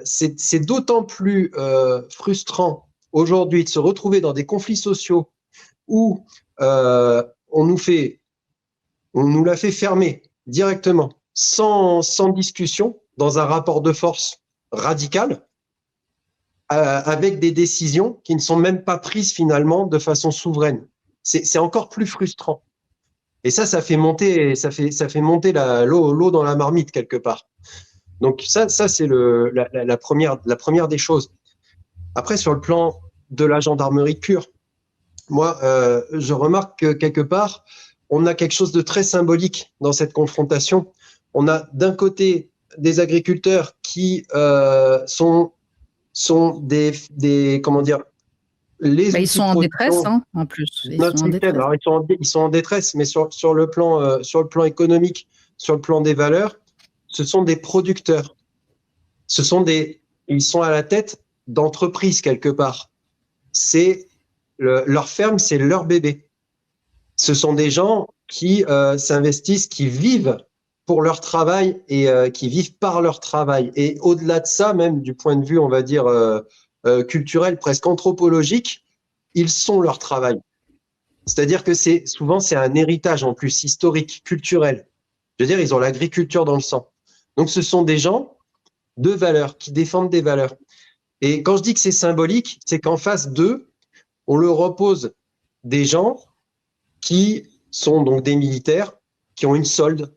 c'est d'autant plus frustrant aujourd'hui de se retrouver dans des conflits sociaux où on nous l'a fait fermer directement, sans discussion, dans un rapport de force radical, avec des décisions qui ne sont même pas prises finalement de façon souveraine. C'est encore plus frustrant. Et ça fait monter l'eau dans la marmite quelque part. Donc ça c'est la première des choses. Après, sur le plan de la gendarmerie pure, moi, je remarque que quelque part, on a quelque chose de très symbolique dans cette confrontation. On a d'un côté des agriculteurs qui sont des comment dire ils sont en détresse, hein, en plus. Ils sont en détresse, mais sur le plan économique, sur le plan des valeurs, ce sont des producteurs. Ils sont à la tête d'entreprises quelque part. Leur ferme, c'est leur bébé. Ce sont des gens qui s'investissent, qui vivent pour leur travail et qui vivent par leur travail. Et au-delà de ça, même du point de vue, on va dire, culturel, presque anthropologique, ils sont leur travail. C'est-à-dire que souvent, c'est un héritage en plus historique, culturel. Je veux dire, ils ont l'agriculture dans le sang. Donc, ce sont des gens de valeurs, qui défendent des valeurs. Et quand je dis que c'est symbolique, c'est qu'en face d'eux, on leur oppose des gens qui sont donc des militaires, qui ont une solde,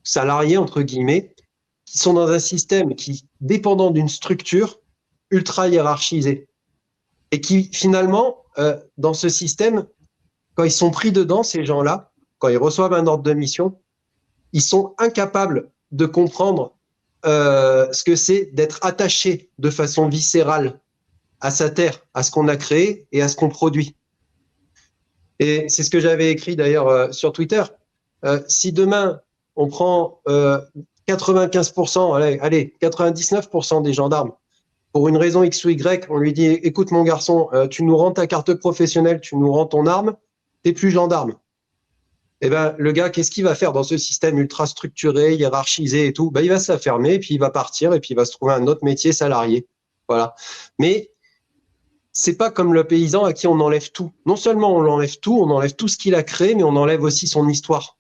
salariés, entre guillemets, qui sont dans un système qui, dépendant d'une structure ultra hiérarchisée. Et qui, finalement, dans ce système, quand ils sont pris dedans, ces gens-là, quand ils reçoivent un ordre de mission, ils sont incapables de comprendre ce que c'est d'être attaché de façon viscérale à sa terre, à ce qu'on a créé et à ce qu'on produit. Et c'est ce que j'avais écrit d'ailleurs sur Twitter. Si demain, on prend 95%, allez, 99% des gendarmes, pour une raison X ou Y, on lui dit, écoute mon garçon, tu nous rends ta carte professionnelle, tu nous rends ton arme, t'es plus gendarme. Eh ben, le gars, qu'est-ce qu'il va faire dans ce système ultra structuré, hiérarchisé et tout? Ben, il va se la fermer, puis il va partir, et puis il va se trouver un autre métier salarié. Voilà. Mais c'est pas comme le paysan à qui on enlève tout. Non seulement on enlève tout ce qu'il a créé, mais on enlève aussi son histoire.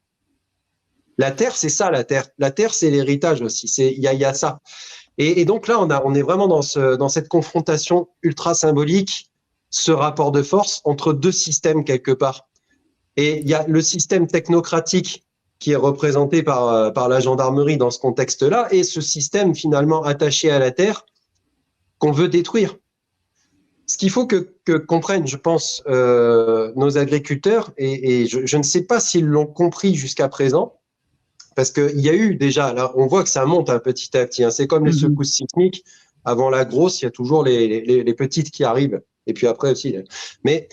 La terre, c'est ça, la terre. La terre, c'est l'héritage aussi. Il y a ça. Et donc là, on est vraiment dans cette confrontation ultra symbolique, ce rapport de force entre deux systèmes quelque part. Et il y a le système technocratique qui est représenté par la gendarmerie dans ce contexte-là, et ce système finalement attaché à la terre qu'on veut détruire. Ce qu'il faut que comprennent, je pense, nos agriculteurs, et je ne sais pas s'ils l'ont compris jusqu'à présent, parce qu'il y a eu déjà, là, on voit que ça monte petit à petit. Hein. C'est comme les secousses sismiques. Avant la grosse, il y a toujours les petites qui arrivent. Et puis après aussi. Mais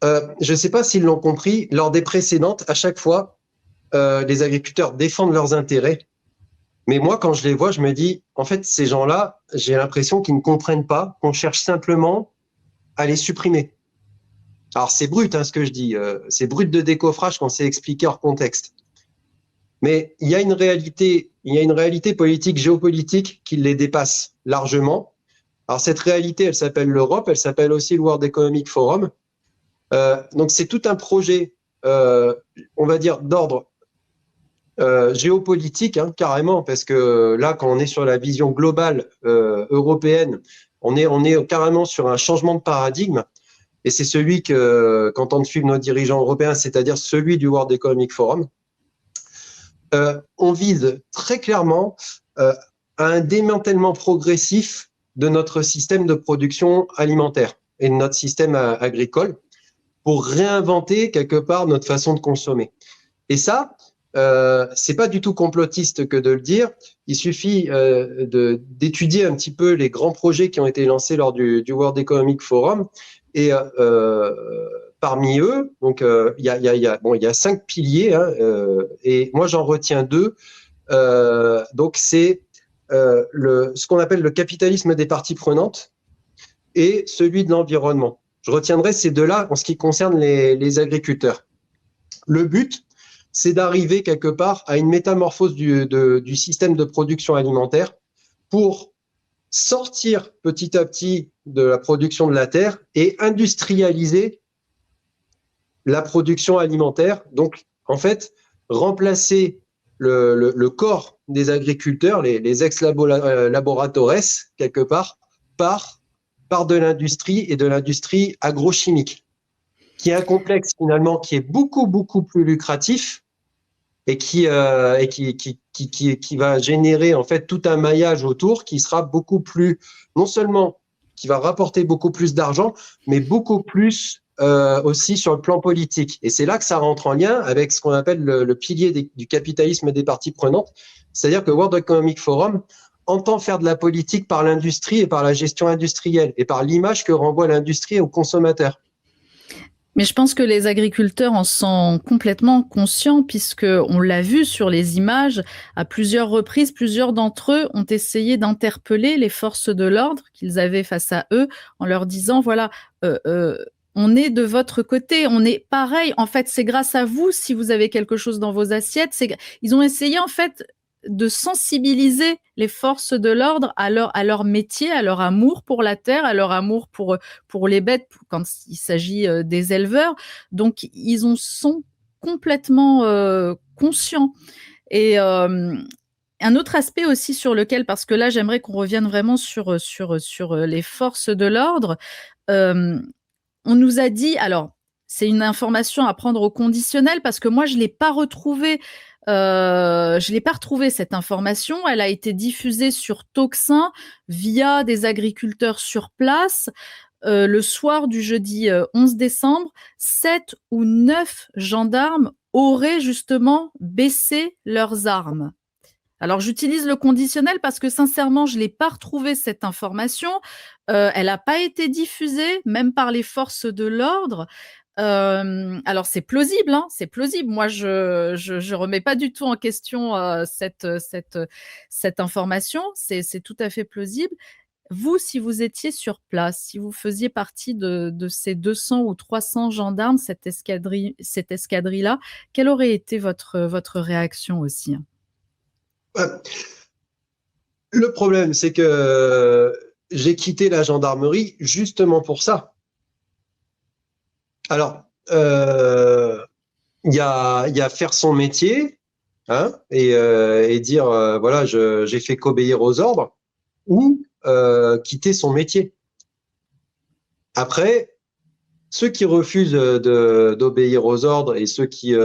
je ne sais pas s'ils l'ont compris. Lors des précédentes, à chaque fois, les agriculteurs défendent leurs intérêts. Mais moi, quand je les vois, je me dis, en fait, ces gens-là, j'ai l'impression qu'ils ne comprennent pas, qu'on cherche simplement à les supprimer. Alors, c'est brut, hein, ce que je dis. C'est brut de décoffrage quand c'est expliqué hors contexte. Mais il y a une réalité politique, géopolitique qui les dépasse largement. Alors cette réalité, elle s'appelle l'Europe, elle s'appelle aussi le World Economic Forum. Donc c'est tout un projet, on va dire, d'ordre géopolitique, hein, carrément, parce que là, quand on est sur la vision globale européenne, on est carrément sur un changement de paradigme. Et c'est celui qu'entendent suivre nos dirigeants européens, c'est-à-dire celui du World Economic Forum. On vise très clairement à un démantèlement progressif de notre système de production alimentaire et de notre système agricole pour réinventer quelque part notre façon de consommer. Et ça, c'est pas du tout complotiste que de le dire. Il suffit d'étudier un petit peu les grands projets qui ont été lancés lors du World Economic Forum et parmi eux, donc il y a 5 piliers, hein, et moi j'en retiens 2. Donc c'est ce qu'on appelle le capitalisme des parties prenantes et celui de l'environnement. Je retiendrai ces deux-là en ce qui concerne les agriculteurs. Le but, c'est d'arriver quelque part à une métamorphose du système de production alimentaire pour sortir petit à petit de la production de la terre et industrialiser la production alimentaire. Donc, en fait, remplacer le corps des agriculteurs, les ex-laboratores, quelque part, par de l'industrie et de l'industrie agrochimique, qui est un complexe finalement qui est beaucoup, beaucoup plus lucratif et qui va générer en fait tout un maillage autour qui sera beaucoup plus, non seulement qui va rapporter beaucoup plus d'argent, mais beaucoup plus aussi sur le plan politique. Et c'est là que ça rentre en lien avec ce qu'on appelle le pilier du capitalisme des parties prenantes. C'est-à-dire que World Economic Forum entend faire de la politique par l'industrie et par la gestion industrielle et par l'image que renvoie l'industrie aux consommateurs. Mais je pense que les agriculteurs en sont complètement conscients puisque on l'a vu sur les images à plusieurs reprises, plusieurs d'entre eux ont essayé d'interpeller les forces de l'ordre qu'ils avaient face à eux en leur disant voilà, on est de votre côté, on est pareil. En fait, c'est grâce à vous si vous avez quelque chose dans vos assiettes. Ils ont essayé en fait de sensibiliser les forces de l'ordre à leur métier, à leur amour pour la terre, à leur amour pour les bêtes quand il s'agit des éleveurs. Donc, ils en sont complètement conscients. Et un autre aspect aussi sur lequel, parce que là, j'aimerais qu'on revienne vraiment sur les forces de l'ordre. On nous a dit, alors, c'est une information à prendre au conditionnel parce que moi, je l'ai pas retrouvée. Je l'ai pas retrouvée cette information. Elle a été diffusée sur Tocsin via des agriculteurs sur place. Le soir du jeudi 11 décembre, 7 ou 9 gendarmes auraient justement baissé leurs armes. Alors, j'utilise le conditionnel parce que sincèrement, je l'ai pas retrouvée cette information. Elle n'a pas été diffusée, même par les forces de l'ordre. Alors c'est plausible, hein, c'est plausible. Moi, je remets pas du tout en question cette information. C'est tout à fait plausible. Vous, si vous étiez sur place, si vous faisiez partie de ces 200 ou 300 gendarmes, cette escadrille-là, quelle aurait été votre réaction aussi? Le problème, c'est que j'ai quitté la gendarmerie justement pour ça. Alors, il y a faire son métier, hein, et dire voilà, j'ai fait qu'obéir aux ordres, ou quitter son métier. Après, ceux qui refusent d'obéir aux ordres et ceux qui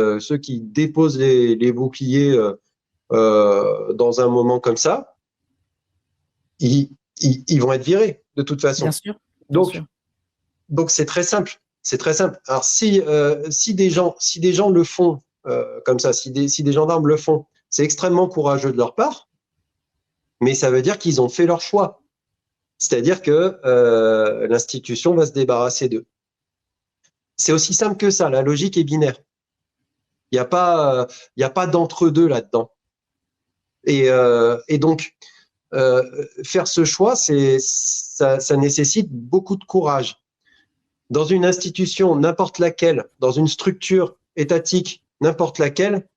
déposent les boucliers dans un moment comme ça, ils vont être virés de toute façon. Bien sûr. Bien Donc, sûr. donc c'est très simple. C'est très simple. Alors si des gens le font comme ça, si des gendarmes le font, c'est extrêmement courageux de leur part, mais ça veut dire qu'ils ont fait leur choix. C'est-à-dire que l'institution va se débarrasser d'eux. C'est aussi simple que ça. La logique est binaire. Il n'y a pas d'entre-deux là-dedans. Et donc faire ce choix, ça nécessite beaucoup de courage. Dans une institution, n'importe laquelle, dans une structure étatique, n'importe laquelle,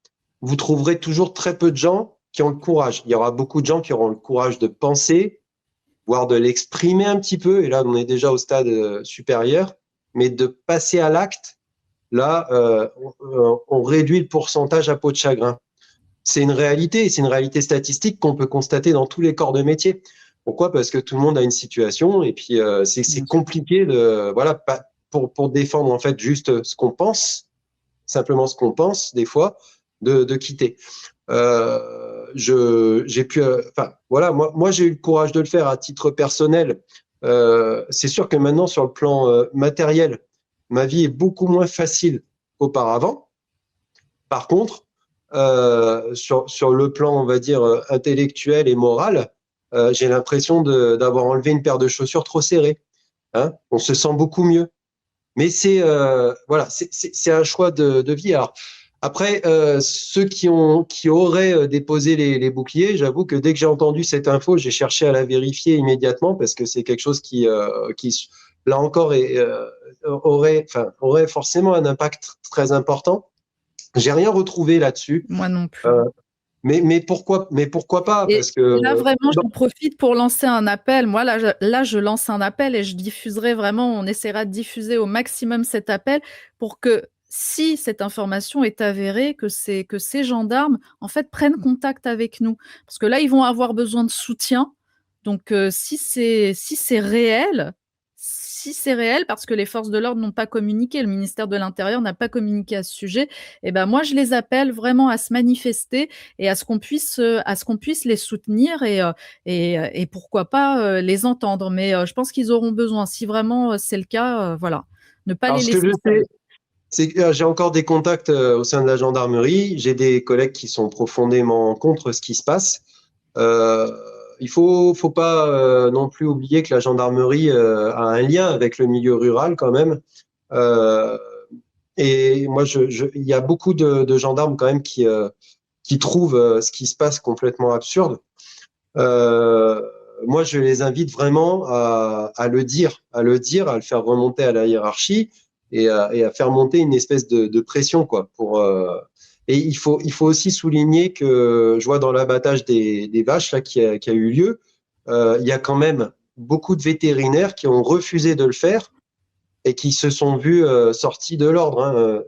vous trouverez toujours très peu de gens qui ont le courage. Il y aura beaucoup de gens qui auront le courage de penser, voire de l'exprimer un petit peu, et là, on est déjà au stade supérieur, mais de passer à l'acte, là, on réduit le pourcentage à peau de chagrin. C'est une réalité statistique qu'on peut constater dans tous les corps de métier. Pourquoi? Parce que tout le monde a une situation et puis c'est compliqué pour défendre en fait juste ce qu'on pense, simplement ce qu'on pense des fois, de quitter. Moi j'ai eu le courage de le faire à titre personnel. C'est sûr que maintenant sur le plan matériel, ma vie est beaucoup moins facile qu'auparavant. Par contre, sur le plan, on va dire, intellectuel et moral, j'ai l'impression d'avoir enlevé une paire de chaussures trop serrées. Hein, on se sent beaucoup mieux. Mais c'est un choix de vie. Alors, après, ceux qui auraient déposé les boucliers, j'avoue que dès que j'ai entendu cette info, j'ai cherché à la vérifier immédiatement parce que c'est quelque chose qui là encore, aurait forcément un impact très important. J'ai rien retrouvé là-dessus. Moi non plus. Mais pourquoi pas? Parce que là, vraiment, j'en profite pour lancer un appel. Moi, là, je lance un appel et je diffuserai vraiment, on essaiera de diffuser au maximum cet appel pour que, si cette information est avérée, que ces gendarmes, en fait, prennent contact avec nous. Parce que là, ils vont avoir besoin de soutien. Donc, si c'est réel, parce que les forces de l'ordre n'ont pas communiqué, le ministère de l'Intérieur n'a pas communiqué à ce sujet, et ben moi, je les appelle vraiment à se manifester et à ce qu'on puisse les soutenir et pourquoi pas les entendre. Mais je pense qu'ils auront besoin, si vraiment c'est le cas, voilà, ne pas les laisser seuls. J'ai encore des contacts au sein de la gendarmerie. J'ai des collègues qui sont profondément contre ce qui se passe. Il faut pas non plus oublier que la gendarmerie a un lien avec le milieu rural quand même. Et moi, il y a beaucoup de gendarmes quand même qui trouvent ce qui se passe complètement absurde. Moi, je les invite vraiment à le dire, à le faire remonter à la hiérarchie et à faire monter une espèce de pression, quoi. Et il faut aussi souligner que je vois dans l'abattage des vaches là qui a eu lieu, il y a quand même beaucoup de vétérinaires qui ont refusé de le faire et qui se sont vus sortis de l'ordre. Hein,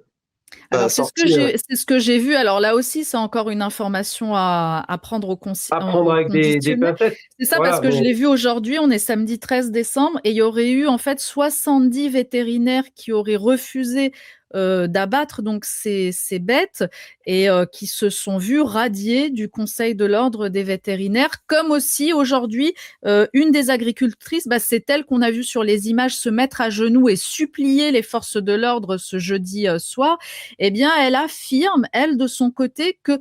alors, c'est ce que j'ai vu. Alors là aussi, c'est encore une information à prendre au à prendre avec des pincettes. C'est ça, voilà, parce que je l'ai vu aujourd'hui, on est samedi 13 décembre, et il y aurait eu en fait 70 vétérinaires qui auraient refusé d'abattre donc ces bêtes et qui se sont vus radiés du Conseil de l'ordre des vétérinaires, comme aussi aujourd'hui une des agricultrices, c'est elle qu'on a vu sur les images se mettre à genoux et supplier les forces de l'ordre ce jeudi soir. eh bien, elle affirme, elle, de son côté, que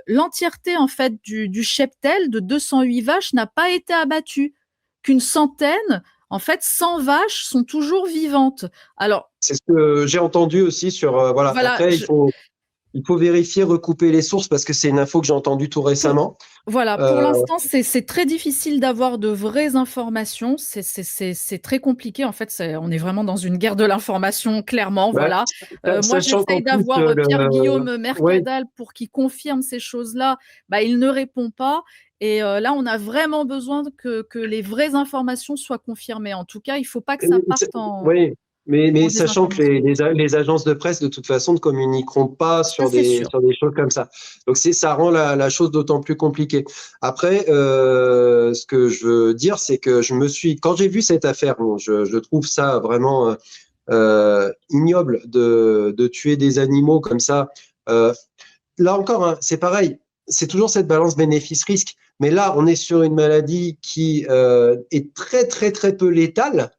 l'entièreté en fait du cheptel de 208 vaches n'a pas été abattue, qu'une centaine, en fait, 100 vaches sont toujours vivantes. Alors, C'est ce que j'ai entendu aussi sur. Voilà. voilà, Après, il faut vérifier, recouper les sources parce que c'est une info que j'ai entendue tout pour, récemment. voilà, pour Euh, l'instant, c'est très difficile d'avoir de vraies informations. C'est très compliqué. En fait, on est vraiment dans une guerre de l'information, clairement. bah, Voilà. Moi, sachant qu'en j'essaye plus, d'avoir Pierre-Guillaume ouais, Mercadal pour qu'il confirme ces choses-là. Bah, il ne répond pas. Et là, on a vraiment besoin que les vraies informations soient confirmées. En tout cas, il ne faut pas que ça parte oui, mais en sachant que désinformation. les agences de presse, de toute façon, ne communiqueront pas Ça, c'est sûr. sur des choses comme ça. Donc, ça rend la chose d'autant plus compliquée. Après, ce que je veux dire, c'est que quand j'ai vu cette affaire, bon, je trouve ça vraiment ignoble de tuer des animaux comme ça. Euh, Là encore, hein, c'est pareil. C'est toujours cette balance bénéfice-risque. Mais là, on est sur une maladie qui est très, très, très peu létale.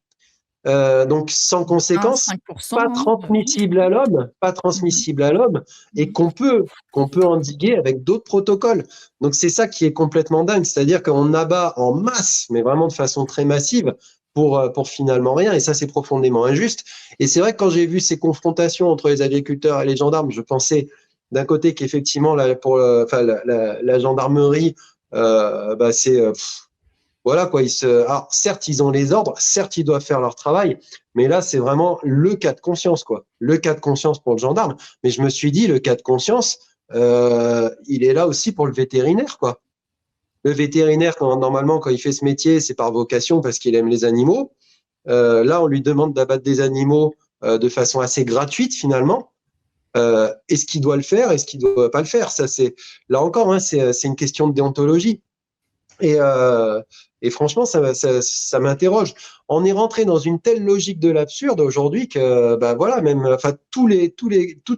Donc sans conséquence, 5%, pas hein, de vie, je transmissible à crois. l'homme, Mhm. et Mhm. qu'on peut endiguer avec d'autres protocoles. Donc c'est ça qui est complètement dingue, c'est-à-dire qu'on abat en masse, mais vraiment de façon très massive, pour finalement rien, et ça c'est profondément injuste. Et c'est vrai que quand j'ai vu ces confrontations entre les agriculteurs et les gendarmes, je pensais d'un côté qu'effectivement la gendarmerie, c'est voilà quoi. Alors, certes, ils ont les ordres, certes, ils doivent faire leur travail, mais là, c'est vraiment le cas de conscience, quoi. Le cas de conscience pour le gendarme. Mais je me suis dit, le cas de conscience, il est là aussi pour le vétérinaire, quoi. Le vétérinaire, normalement, quand il fait ce métier, c'est par vocation parce qu'il aime les animaux. Là, on lui demande d'abattre des animaux de façon assez gratuite, finalement. Est-ce qu'il doit le faire? Est-ce qu'il ne doit pas le faire? Ça, là encore, hein, c'est une question de déontologie. Et, euh, et franchement, ça m'interroge. On est rentré dans une telle logique de l'absurde aujourd'hui que, bah voilà, même, enfin, toutes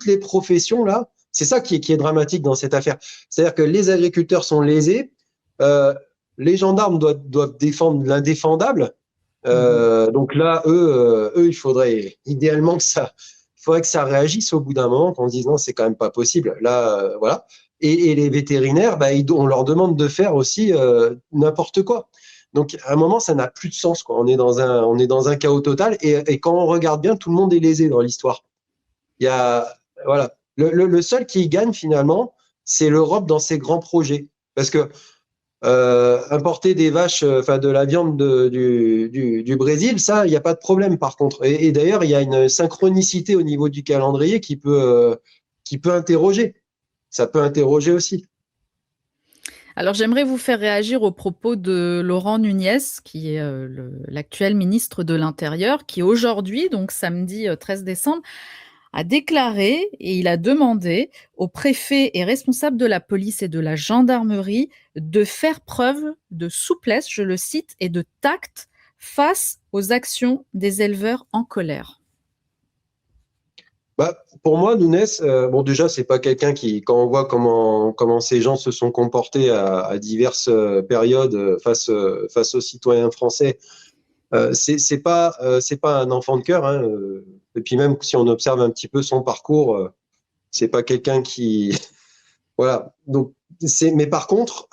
les professions là, c'est ça qui est dramatique dans cette affaire. C'est-à-dire que les agriculteurs sont lésés, euh, les gendarmes doivent défendre l'indéfendable. Mhm. Donc là, eux, il faudrait idéalement il faudrait que ça réagisse au bout d'un moment, qu'on se dise non, c'est quand même pas possible. Là, voilà. Et les vétérinaires, bah, on leur demande de faire aussi n'importe quoi. Donc à un moment, ça n'a plus de sens, quoi. On est dans un chaos total. Et quand on regarde bien, tout le monde est lésé dans l'histoire. Il y a, voilà. Le seul qui gagne finalement, c'est l'Europe dans ses grands projets. Parce que importer des vaches, enfin de la viande du Brésil, ça, il n'y a pas de problème par contre. Et d'ailleurs, il y a une synchronicité au niveau du calendrier qui peut interroger. Ça peut interroger aussi. Alors, j'aimerais vous faire réagir aux propos de Laurent Nunez, qui est l'actuel ministre de l'Intérieur, qui aujourd'hui, donc samedi 13 décembre, a déclaré et il a demandé aux préfets et responsables de la police et de la gendarmerie de faire preuve de souplesse, je le cite, et de tact face aux actions des éleveurs en colère. Bah, pour moi, Nunes, bon déjà, c'est pas quelqu'un qui, quand on voit comment ces gens se sont comportés à diverses périodes face aux citoyens français, c'est pas un enfant de cœur, hein, et puis même si on observe un petit peu son parcours, c'est pas quelqu'un qui, voilà. Donc mais par contre,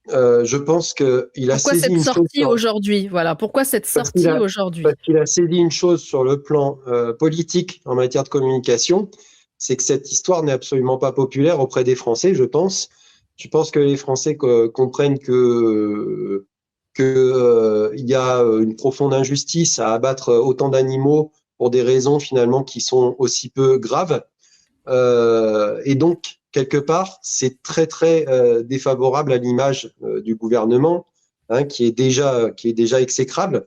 je pense que il a Pourquoi saisi cette une chose sortie aujourd'hui? Voilà, pourquoi cette parce qu'il sortie a aujourd'hui? parce qu'il a saisi une chose sur le plan politique en matière de communication, c'est que cette histoire n'est absolument pas populaire auprès des Français, je pense. Je pense que les Français comprennent que il y a une profonde injustice à abattre autant d'animaux pour des raisons finalement qui sont aussi peu graves. Et donc, quelque part, c'est très, très défavorable à l'image du gouvernement, hein, qui est déjà exécrable.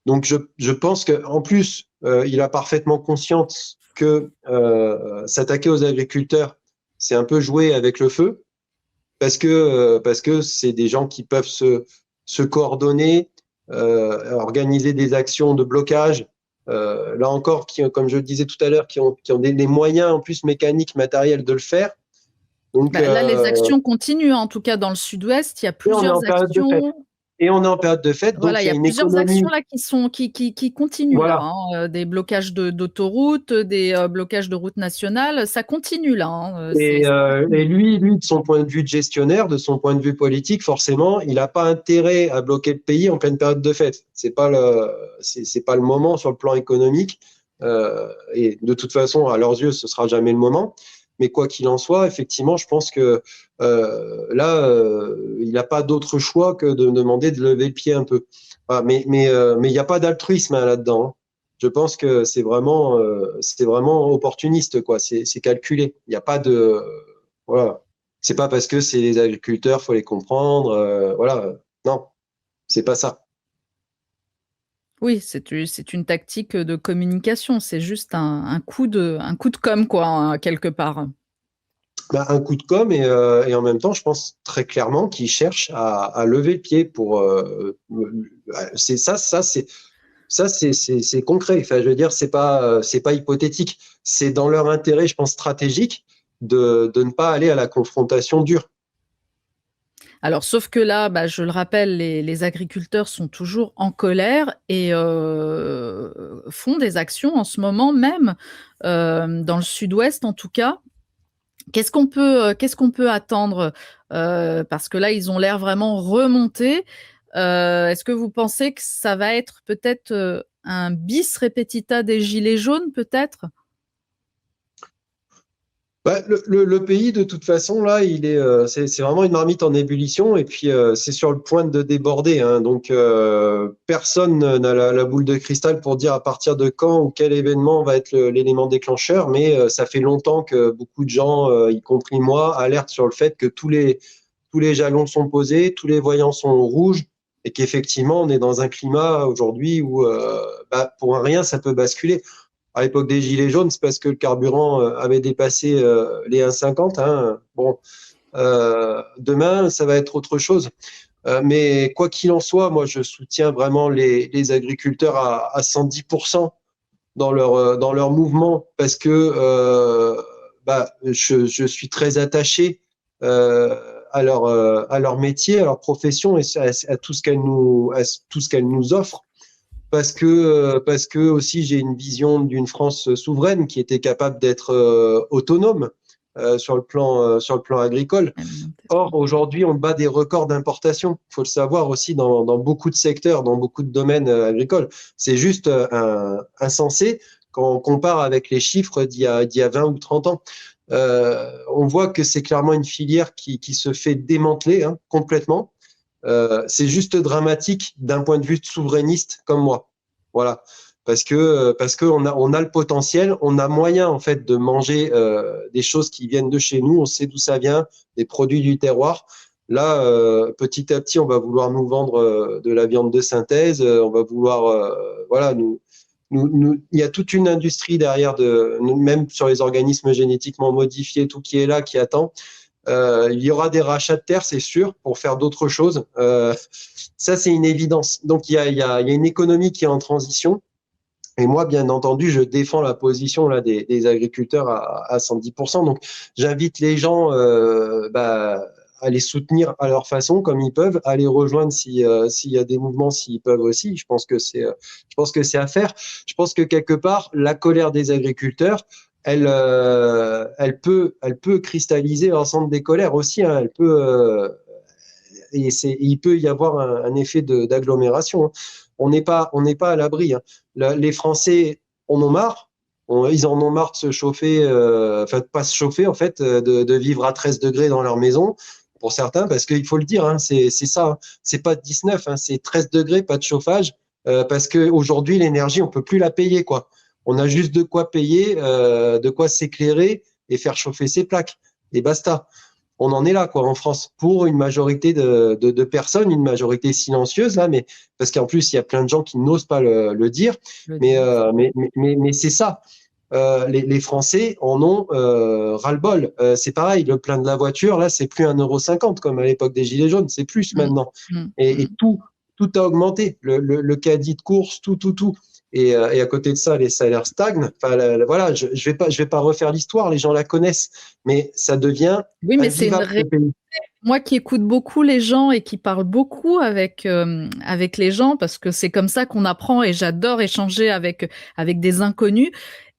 Donc, je pense qu'en plus, il a parfaitement conscience que s'attaquer aux agriculteurs, c'est un peu jouer avec le feu, parce que c'est des gens qui peuvent se coordonner, organiser des actions de blocage. Là encore, comme je le disais tout à l'heure, qui ont les moyens en plus mécaniques, matériels de le faire. Donc, Bah, là, les actions continuent, hein. En tout cas dans le sud-ouest, il y a et on est en plusieurs période de fête. actions. et on est en période de fête, donc Voilà, il il y y a a une plusieurs économie. actions là qui continuent là, Voilà. des blocages d'autoroutes, des blocages de routes nationales, ça continue là, ça Et continue. lui, de son point de vue de gestionnaire, de son point de vue politique, forcément, il n'a pas intérêt à bloquer le pays en pleine période de fête. C'est pas le moment sur le plan économique. Et de toute façon, à leurs yeux, ce sera jamais le moment. Mais quoi qu'il en soit, effectivement, je pense que là, il n'a pas d'autre choix que de demander de lever le pied un peu. Voilà, mais il n'y a pas d'altruisme là-dedans, hein. Je pense que c'est vraiment opportuniste, quoi. C'est calculé. Il n'y a pas de, voilà. C'est pas parce que c'est les agriculteurs, faut les comprendre, voilà. Non, c'est pas ça. Oui, c'est une tactique de communication, c'est juste un coup de com quoi, hein, quelque part. Bah, un coup de com et en même temps, je pense très clairement qu'ils cherchent à lever le pied pour. C'est c'est concret. Enfin, je veux dire, c'est pas hypothétique. C'est dans leur intérêt, je pense, stratégique de ne pas aller à la confrontation dure. Alors sauf que là, bah, je le rappelle, les agriculteurs sont toujours en colère et font des actions en ce moment même, dans le sud-ouest en tout cas. Qu'est-ce qu'on peut attendre? Parce que là, ils ont l'air vraiment remontés. Est-ce que vous pensez que ça va être peut-être, un bis repetita des gilets jaunes peut-être? Bah, le pays, de toute façon, là, c'est vraiment une marmite en ébullition et puis c'est sur le point de déborder, hein. Donc, personne n'a la boule de cristal pour dire à partir de quand ou quel événement va être l'élément déclencheur, mais ça fait longtemps que beaucoup de gens, y compris moi, alertent sur le fait que tous les jalons sont posés, tous les voyants sont rouges et qu'effectivement, on est dans un climat aujourd'hui où, bah, pour un rien, ça peut basculer. À l'époque des Gilets jaunes, c'est parce que le carburant avait dépassé les 1,50. Hein. Bon, demain, ça va être autre chose. Mais quoi qu'il en soit, moi, je soutiens vraiment les agriculteurs à 110% dans leur mouvement parce que bah, je suis très attaché à leur métier, à leur profession et à tout ce qu'elle nous offre parce que aussi j'ai une vision d'une France souveraine qui était capable d'être autonome sur le plan agricole. Or, aujourd'hui, on bat des records d'importation. Il faut le savoir aussi dans beaucoup de secteurs, dans beaucoup de domaines agricoles. C'est juste insensé quand on compare avec les chiffres d'il y a 20 ou 30 ans. On voit que c'est clairement une filière qui se fait démanteler, hein, complètement. C'est juste dramatique d'un point de vue souverainiste comme moi. Voilà. Parce que on a le potentiel, on a moyen en fait de manger des choses qui viennent de chez nous, on sait d'où ça vient, des produits du terroir. Là, petit à petit, on va vouloir nous vendre de la viande de synthèse, on va vouloir, voilà, il y a toute une industrie derrière même sur les organismes génétiquement modifiés, tout qui est là, qui attend. Il y aura des rachats de terres, c'est sûr, pour faire d'autres choses. Ça, c'est une évidence. Donc, il y a une économie qui est en transition. Et moi, bien entendu, je défends la position là, des agriculteurs à 110%. Donc, j'invite les gens bah, à les soutenir à leur façon, comme ils peuvent, à les rejoindre s'il y a des mouvements, s'ils peuvent aussi. Je pense que c'est à faire. Je pense que quelque part, la colère des agriculteurs, elle peut cristalliser l'ensemble des colères aussi, hein. Elle peut, il peut y avoir un effet d'agglomération, hein. On n'est pas à l'abri, hein. Les Français en ont marre. Ils en ont marre de se chauffer, enfin de pas se chauffer en fait, de vivre à 13 degrés dans leur maison. Pour certains, parce qu'il faut le dire, hein, c'est ça. Hein. C'est pas 19, hein, c'est 13 degrés, pas de chauffage, parce que aujourd'hui l'énergie, on peut plus la payer, quoi. On a juste de quoi payer, de quoi s'éclairer et faire chauffer ses plaques. Et basta. On en est là, quoi, en France, pour une majorité de personnes, une majorité silencieuse, là, mais parce qu'en plus, il y a plein de gens qui n'osent pas le dire. Le dire. Mais c'est ça. Les Français en ont ras-le-bol. C'est pareil, le plein de la voiture, là, c'est plus 1,50 € comme à l'époque des Gilets jaunes, c'est plus Mmh. maintenant. Mmh. Et tout a augmenté. Le caddie de course, tout. Et à côté de ça, les salaires stagnent. Enfin, voilà, je vais pas refaire l'histoire, les gens la connaissent, mais ça devient Oui, mais c'est une invivable ce pays. Moi qui écoute beaucoup les gens et qui parle beaucoup avec les gens, parce que c'est comme ça qu'on apprend et j'adore échanger avec des inconnus,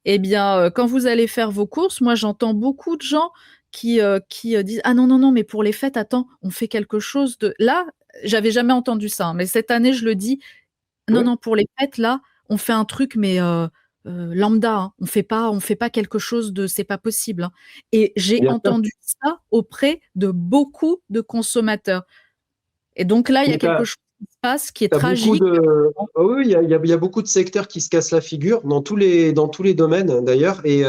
eh bien, quand vous allez faire vos courses, moi j'entends beaucoup de gens qui disent: «Ah non, non, non, mais pour les fêtes, attends, on fait quelque chose de» là, j'avais jamais entendu ça, hein, mais cette année, je le dis: «Non, Oui, non, pour les fêtes, là, on fait un truc, mais lambda, hein. On fait pas quelque chose de c'est pas possible, hein» et j'ai bien sûr. entendu ça auprès de beaucoup de consommateurs et donc là, il y a Mais quelque chose qui se passe qui est t'as beaucoup tragique. de, ah oui, il y a beaucoup de secteurs qui se cassent la figure dans tous les domaines d'ailleurs, et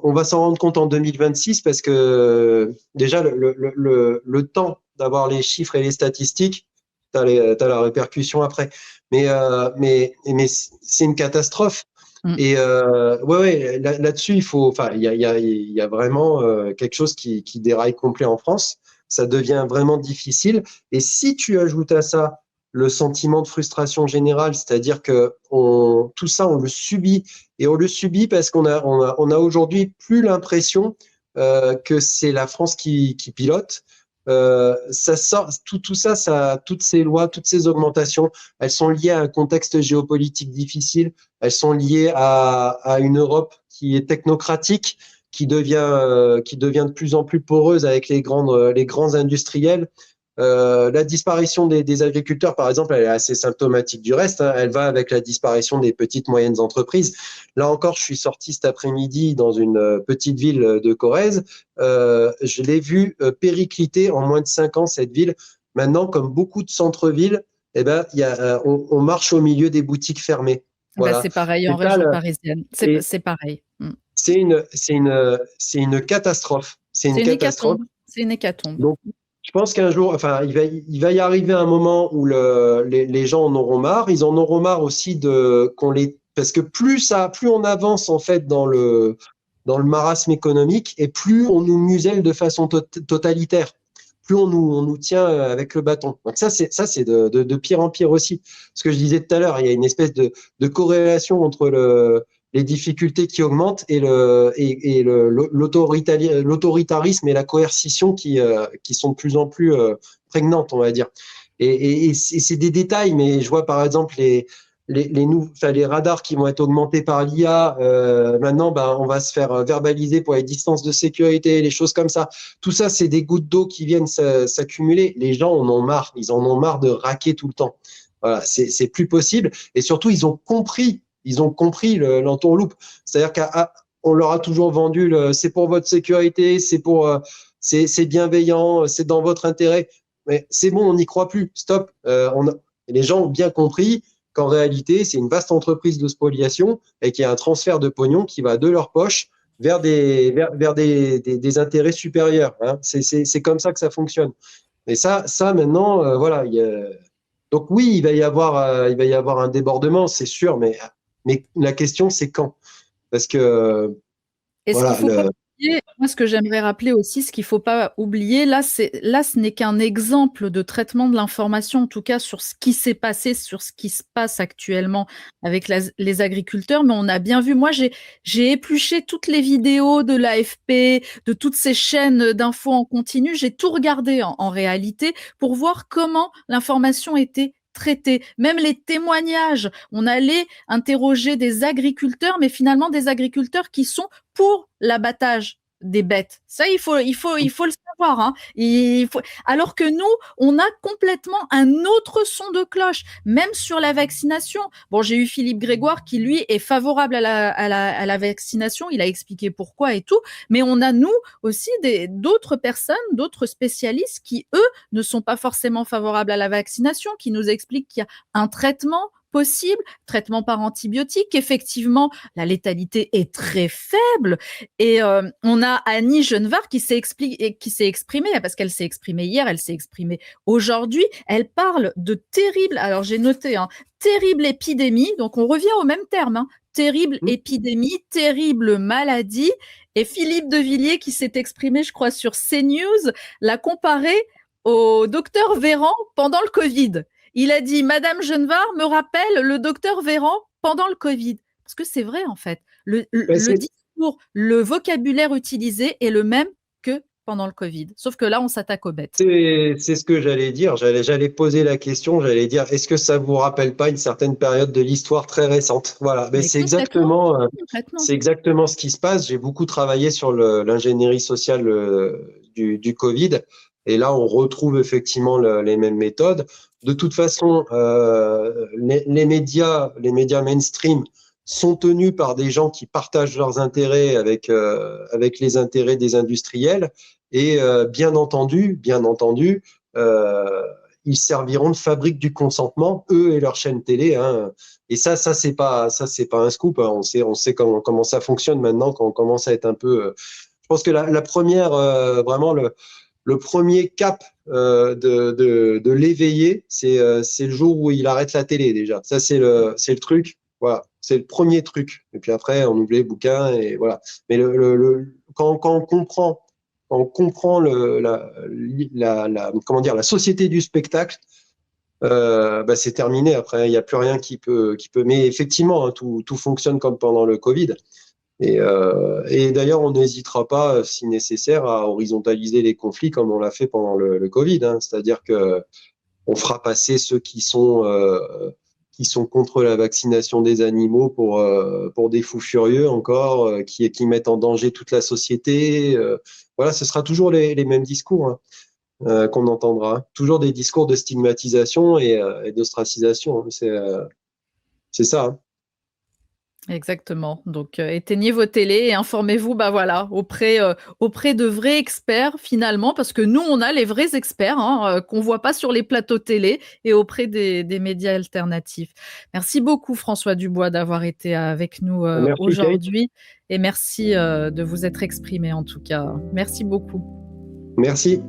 on va s'en rendre compte en 2026 parce que déjà le temps d'avoir les chiffres et les statistiques, t'as la répercussion après. Mais c'est une catastrophe. Mmh. Et ouais, ouais, là-dessus, enfin, il y a vraiment quelque chose qui déraille complet en France. Ça devient vraiment difficile. Et si tu ajoutes à ça le sentiment de frustration générale, c'est-à-dire que tout ça, on le subit, et on le subit parce on a aujourd'hui plus l'impression que c'est la France qui pilote. Ça sort, tout ça, toutes ces lois, toutes ces augmentations, elles sont liées à un contexte géopolitique difficile. Elles sont liées à une Europe qui est technocratique, qui devient de plus en plus poreuse avec les grands industriels. La disparition des agriculteurs, par exemple, elle est assez symptomatique du reste, hein. Elle va avec la disparition des petites moyennes entreprises. Là encore, je suis sorti cet après-midi dans une petite ville de Corrèze. Je l'ai vu péricliter en moins de 5 ans, cette ville. Maintenant, comme beaucoup de centres-villes, eh ben, on marche au milieu des boutiques fermées. Bah, Voilà. c'est pareil en C'est ça, région parisienne. et C'est pareil. Mmh. c'est une catastrophe. C'est une C'est une catastrophe. hécatombe. C'est une hécatombe. Donc, je pense qu'un jour, enfin, il va y arriver un moment où les gens en auront marre. Ils en auront marre aussi parce que plus on avance en fait dans le marasme économique, et plus on nous muselle de façon totalitaire. Plus on nous tient avec le bâton. Donc ça c'est de pire en pire aussi. Ce que je disais tout à l'heure, il y a une espèce de corrélation entre les difficultés qui augmentent et l'autoritarisme et la coercition qui sont de plus en plus prégnantes, on va dire. Et c'est des détails, mais je vois par exemple les radars qui vont être augmentés par l'IA. Maintenant, ben, on va se faire verbaliser pour les distances de sécurité, les choses comme ça. Tout ça, c'est des gouttes d'eau qui viennent s'accumuler. Les gens en ont marre. Ils en ont marre de raquer tout le temps. Voilà, c'est plus possible. Et surtout, ils ont compris l'entourloupe. C'est-à-dire qu'on leur a toujours vendu c'est pour votre sécurité, c'est bienveillant, c'est dans votre intérêt. Mais c'est bon, on n'y croit plus. Stop. Les gens ont bien compris qu'en réalité, c'est une vaste entreprise de spoliation et qu'il y a un transfert de pognon qui va de leur poche vers vers des intérêts supérieurs, hein. C'est comme ça que ça fonctionne. Et ça maintenant, voilà. Donc oui, il va y avoir un débordement, c'est sûr, mais la question, c'est quand? Parce que, Et ce qu'il voilà, faut pas oublier, moi, ce que j'aimerais rappeler aussi, ce qu'il faut pas oublier, là, ce n'est qu'un exemple de traitement de l'information, en tout cas sur ce qui s'est passé, sur ce qui se passe actuellement avec les agriculteurs. Mais on a bien vu, moi, j'ai épluché toutes les vidéos de l'AFP, de toutes ces chaînes d'infos en continu. J'ai tout regardé en réalité pour voir comment l'information était traitée. Même les témoignages, on allait interroger des agriculteurs, mais finalement des agriculteurs qui sont pour l'abattage des bêtes. Ça, il faut le savoir, hein. Alors que nous, on a complètement un autre son de cloche, même sur la vaccination. Bon, j'ai eu Philippe Grégoire qui, lui, est favorable à la vaccination. Il a expliqué pourquoi et tout. Mais on a, nous, aussi d'autres personnes, d'autres spécialistes qui, eux, ne sont pas forcément favorables à la vaccination, qui nous expliquent qu'il y a un traitement possible, traitement par antibiotiques. Effectivement, la létalité est très faible. Et on a Annie Genevard qui s'est exprimée, parce qu'elle s'est exprimée hier, elle s'est exprimée aujourd'hui. Elle parle de terrible, alors j'ai noté, hein, terrible épidémie, donc on revient au même terme, hein, terrible épidémie, terrible maladie. Et Philippe de Villiers qui s'est exprimé, je crois, sur CNews, l'a comparé au docteur Véran pendant le Covid. Il a dit, Madame Genevard me rappelle le docteur Véran pendant le Covid. Parce que c'est vrai, en fait. Le discours, le vocabulaire utilisé est le même que pendant le Covid. Sauf que là, on s'attaque aux bêtes. C'est ce que j'allais dire. J'allais poser la question. J'allais dire, est-ce que ça vous rappelle pas une certaine période de l'histoire très récente? Voilà. Mais Mais complètement, complètement. c'est exactement ce qui se passe. J'ai beaucoup travaillé sur l'ingénierie sociale du Covid. Et là, on retrouve effectivement les mêmes méthodes. De toute façon, les médias mainstream sont tenus par des gens qui partagent leurs intérêts avec les intérêts des industriels. Et bien entendu, ils serviront de fabrique du consentement, eux et leur chaîne télé. Hein. Et ça c'est pas un scoop. Hein. On sait comment ça fonctionne maintenant quand on commence à être un peu. Je pense que la première, vraiment le premier cap de l'éveiller, c'est le jour où il arrête la télé déjà. Ça c'est le truc. Voilà, c'est le premier truc. Et puis après, on oublie les bouquins et voilà. Mais quand on comprend comment dire, la société du spectacle, c'est terminé. Après, il n'y a plus rien qui peut. Mais effectivement, hein, tout fonctionne comme pendant le Covid. Et d'ailleurs, on n'hésitera pas, si nécessaire, à horizontaliser les conflits comme on l'a fait pendant le Covid. Hein. C'est-à-dire que on fera passer ceux qui sont contre la vaccination des animaux pour des fous furieux encore, qui mettent en danger toute la société. Voilà, ce sera toujours les mêmes discours qu'on entendra. Toujours des discours de stigmatisation et d'ostracisation. Hein. C'est ça. Hein. Exactement. Donc, éteignez vos télés et informez-vous, voilà, auprès de vrais experts finalement, parce que nous, on a les vrais experts qu'on voit pas sur les plateaux télé et auprès des médias alternatifs. Merci beaucoup François Dubois d'avoir été avec nous Merci, aujourd'hui et merci de vous être exprimé en tout cas. Merci beaucoup. Merci.